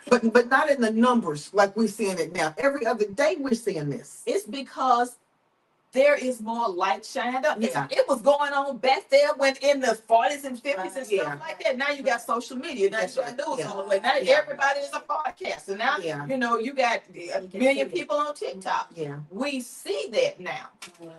but not in the numbers like we're seeing it now. Every other day we're seeing this. It's because there is more light shined up. Yeah. It was going on back there when in the 40s and 50s and Yeah. stuff like that. Now you got social media. Now That's you got right. news Yeah. on the way. Now Yeah. everybody is a podcaster. Now Yeah. you got a million people on TikTok. Yeah. We see that now.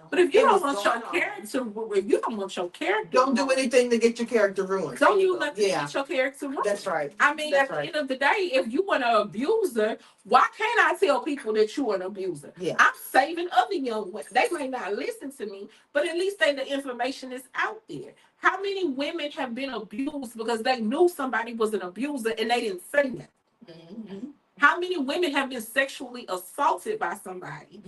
But if you It don't was want your going on. character, if you don't want your character, Don't do anything to get your character ruined. don't do nothing Yeah. to get your character wrong. That's right. I mean, That's at the right. end of the day, if you want to abuse her, why can't I tell people that you're an abuser? Yeah. I'm saving other young women. They may not listen to me, but at least the information is out there. How many women have been abused because they knew somebody was an abuser and they didn't say that? How many women have been sexually assaulted by somebody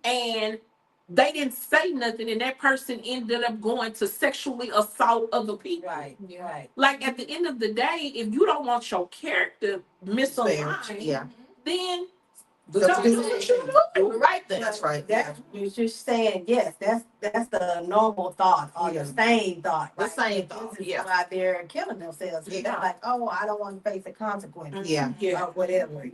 and they didn't say nothing, and that person ended up going to sexually assault other people? Right. Like at the end of the day, if you don't want your character misaligned, Yeah. then Don't do what it. you do. Right there. That's right. That's you're just saying, yes, that's the normal thought or the same thought. The Right? same thought, This is yeah. why they're killing themselves. Yeah. They're like, oh, I don't want to face the consequences. Yeah. Yeah. Or whatever,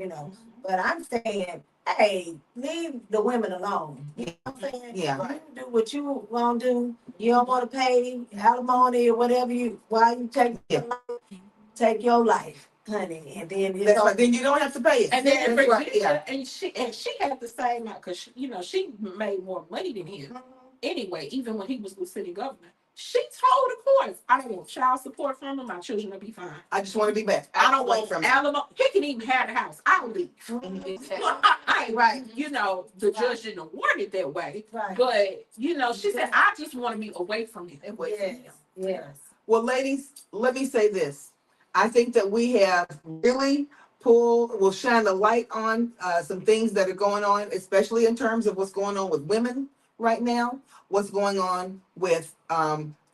But I'm saying, hey, leave the women alone. You know what I'm saying? Yeah. You do what you want to do. You don't want to pay alimony or whatever while you take your life, honey, and then That's right. Then you don't have to pay it. And then That's right. Virginia, and she had the same because she made more money than him anyway. Even when he was the city governor, she told the courts, "I don't want child support from him. My children will be fine. I just want to be back. I don't want from alimony. He can even have the house. I'll leave." Right. The judge didn't award it that way, Right. but she said, "I just want to be away from him." Yes. Well, ladies, let me say this. I think that we have really will shine the light on some things that are going on, especially in terms of what's going on with women right now, what's going on with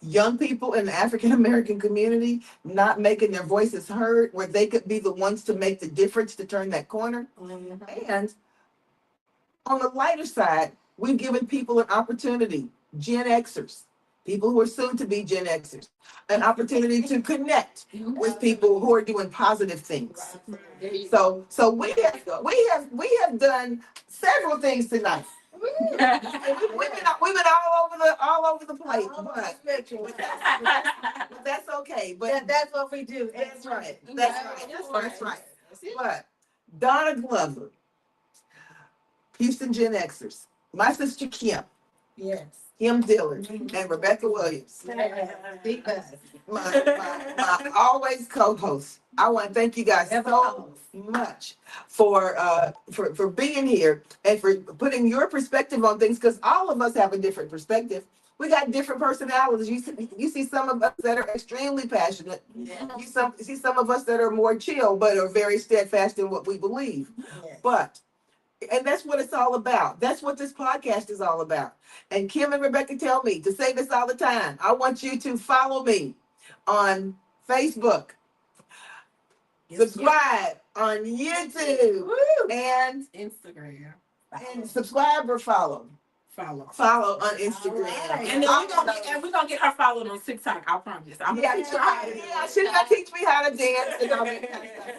young people in the African American community not making their voices heard, where they could be the ones to make the difference to turn that corner. And on the lighter side, we've given people an opportunity, Gen Xers, people who are soon to be Gen Xers, an opportunity to connect with people who are doing positive things. So we have done several things tonight. We've been all over the place, but that's okay. But That's what we do. that's right. That's right. But Donna Glover, Houston Gen-Xers, my sister Kim, Yes. Kim Dillard, and Rebecca Williams, Big buzz. my always co-host. I want to thank you guys so much for being here and for putting your perspective on things, because all of us have a different perspective. We got different personalities. You see some of us that are extremely passionate. Yeah. You see some of us that are more chill, but are very steadfast in what we believe. Yes. And that's what it's all about. That's what this podcast is all about. And Kim and Rebecca tell me to say this all the time. I want you to follow me on Facebook, subscribe on YouTube, and Instagram. subscribe or follow. Follow on Instagram. Right. And then we're gonna get her followed on TikTok. I promise. I'm Yeah, gonna teach her how to she's gonna teach me how to dance and all that kind of stuff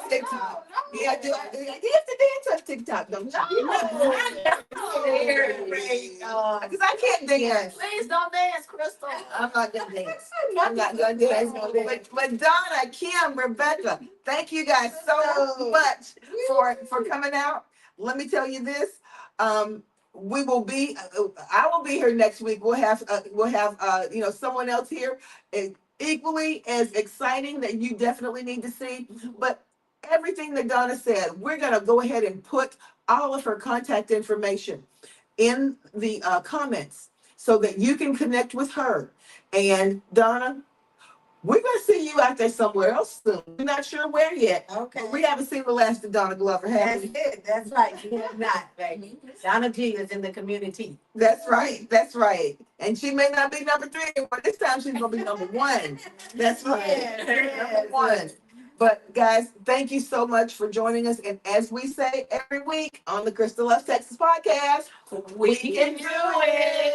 on TikTok. Yeah, you have to dance on TikTok, don't you? Because I can't dance. Please don't dance, Crystal. I'm not gonna dance. I'm not gonna dance. But Donna, Kim, Rebecca, thank you guys so much for coming out. Let me tell you this. We will be. I will be here next week. We'll have someone else here, equally as exciting, that you definitely need to see. But everything that Donna said, we're gonna go ahead and put all of her contact information in the comments so that you can connect with her. And Donna, we're gonna see you out there somewhere else soon. We're not sure where yet. Okay. But we haven't seen the last of Donna Glover, have That's we? it. That's right. You have not, baby. Donna G is in the community. That's right. That's right. And she may not be number 3, but this time she's gonna be number 1. That's right. Number 1. But guys, thank you so much for joining us. And as we say every week on the Crystal Loves Texas podcast, we can do it.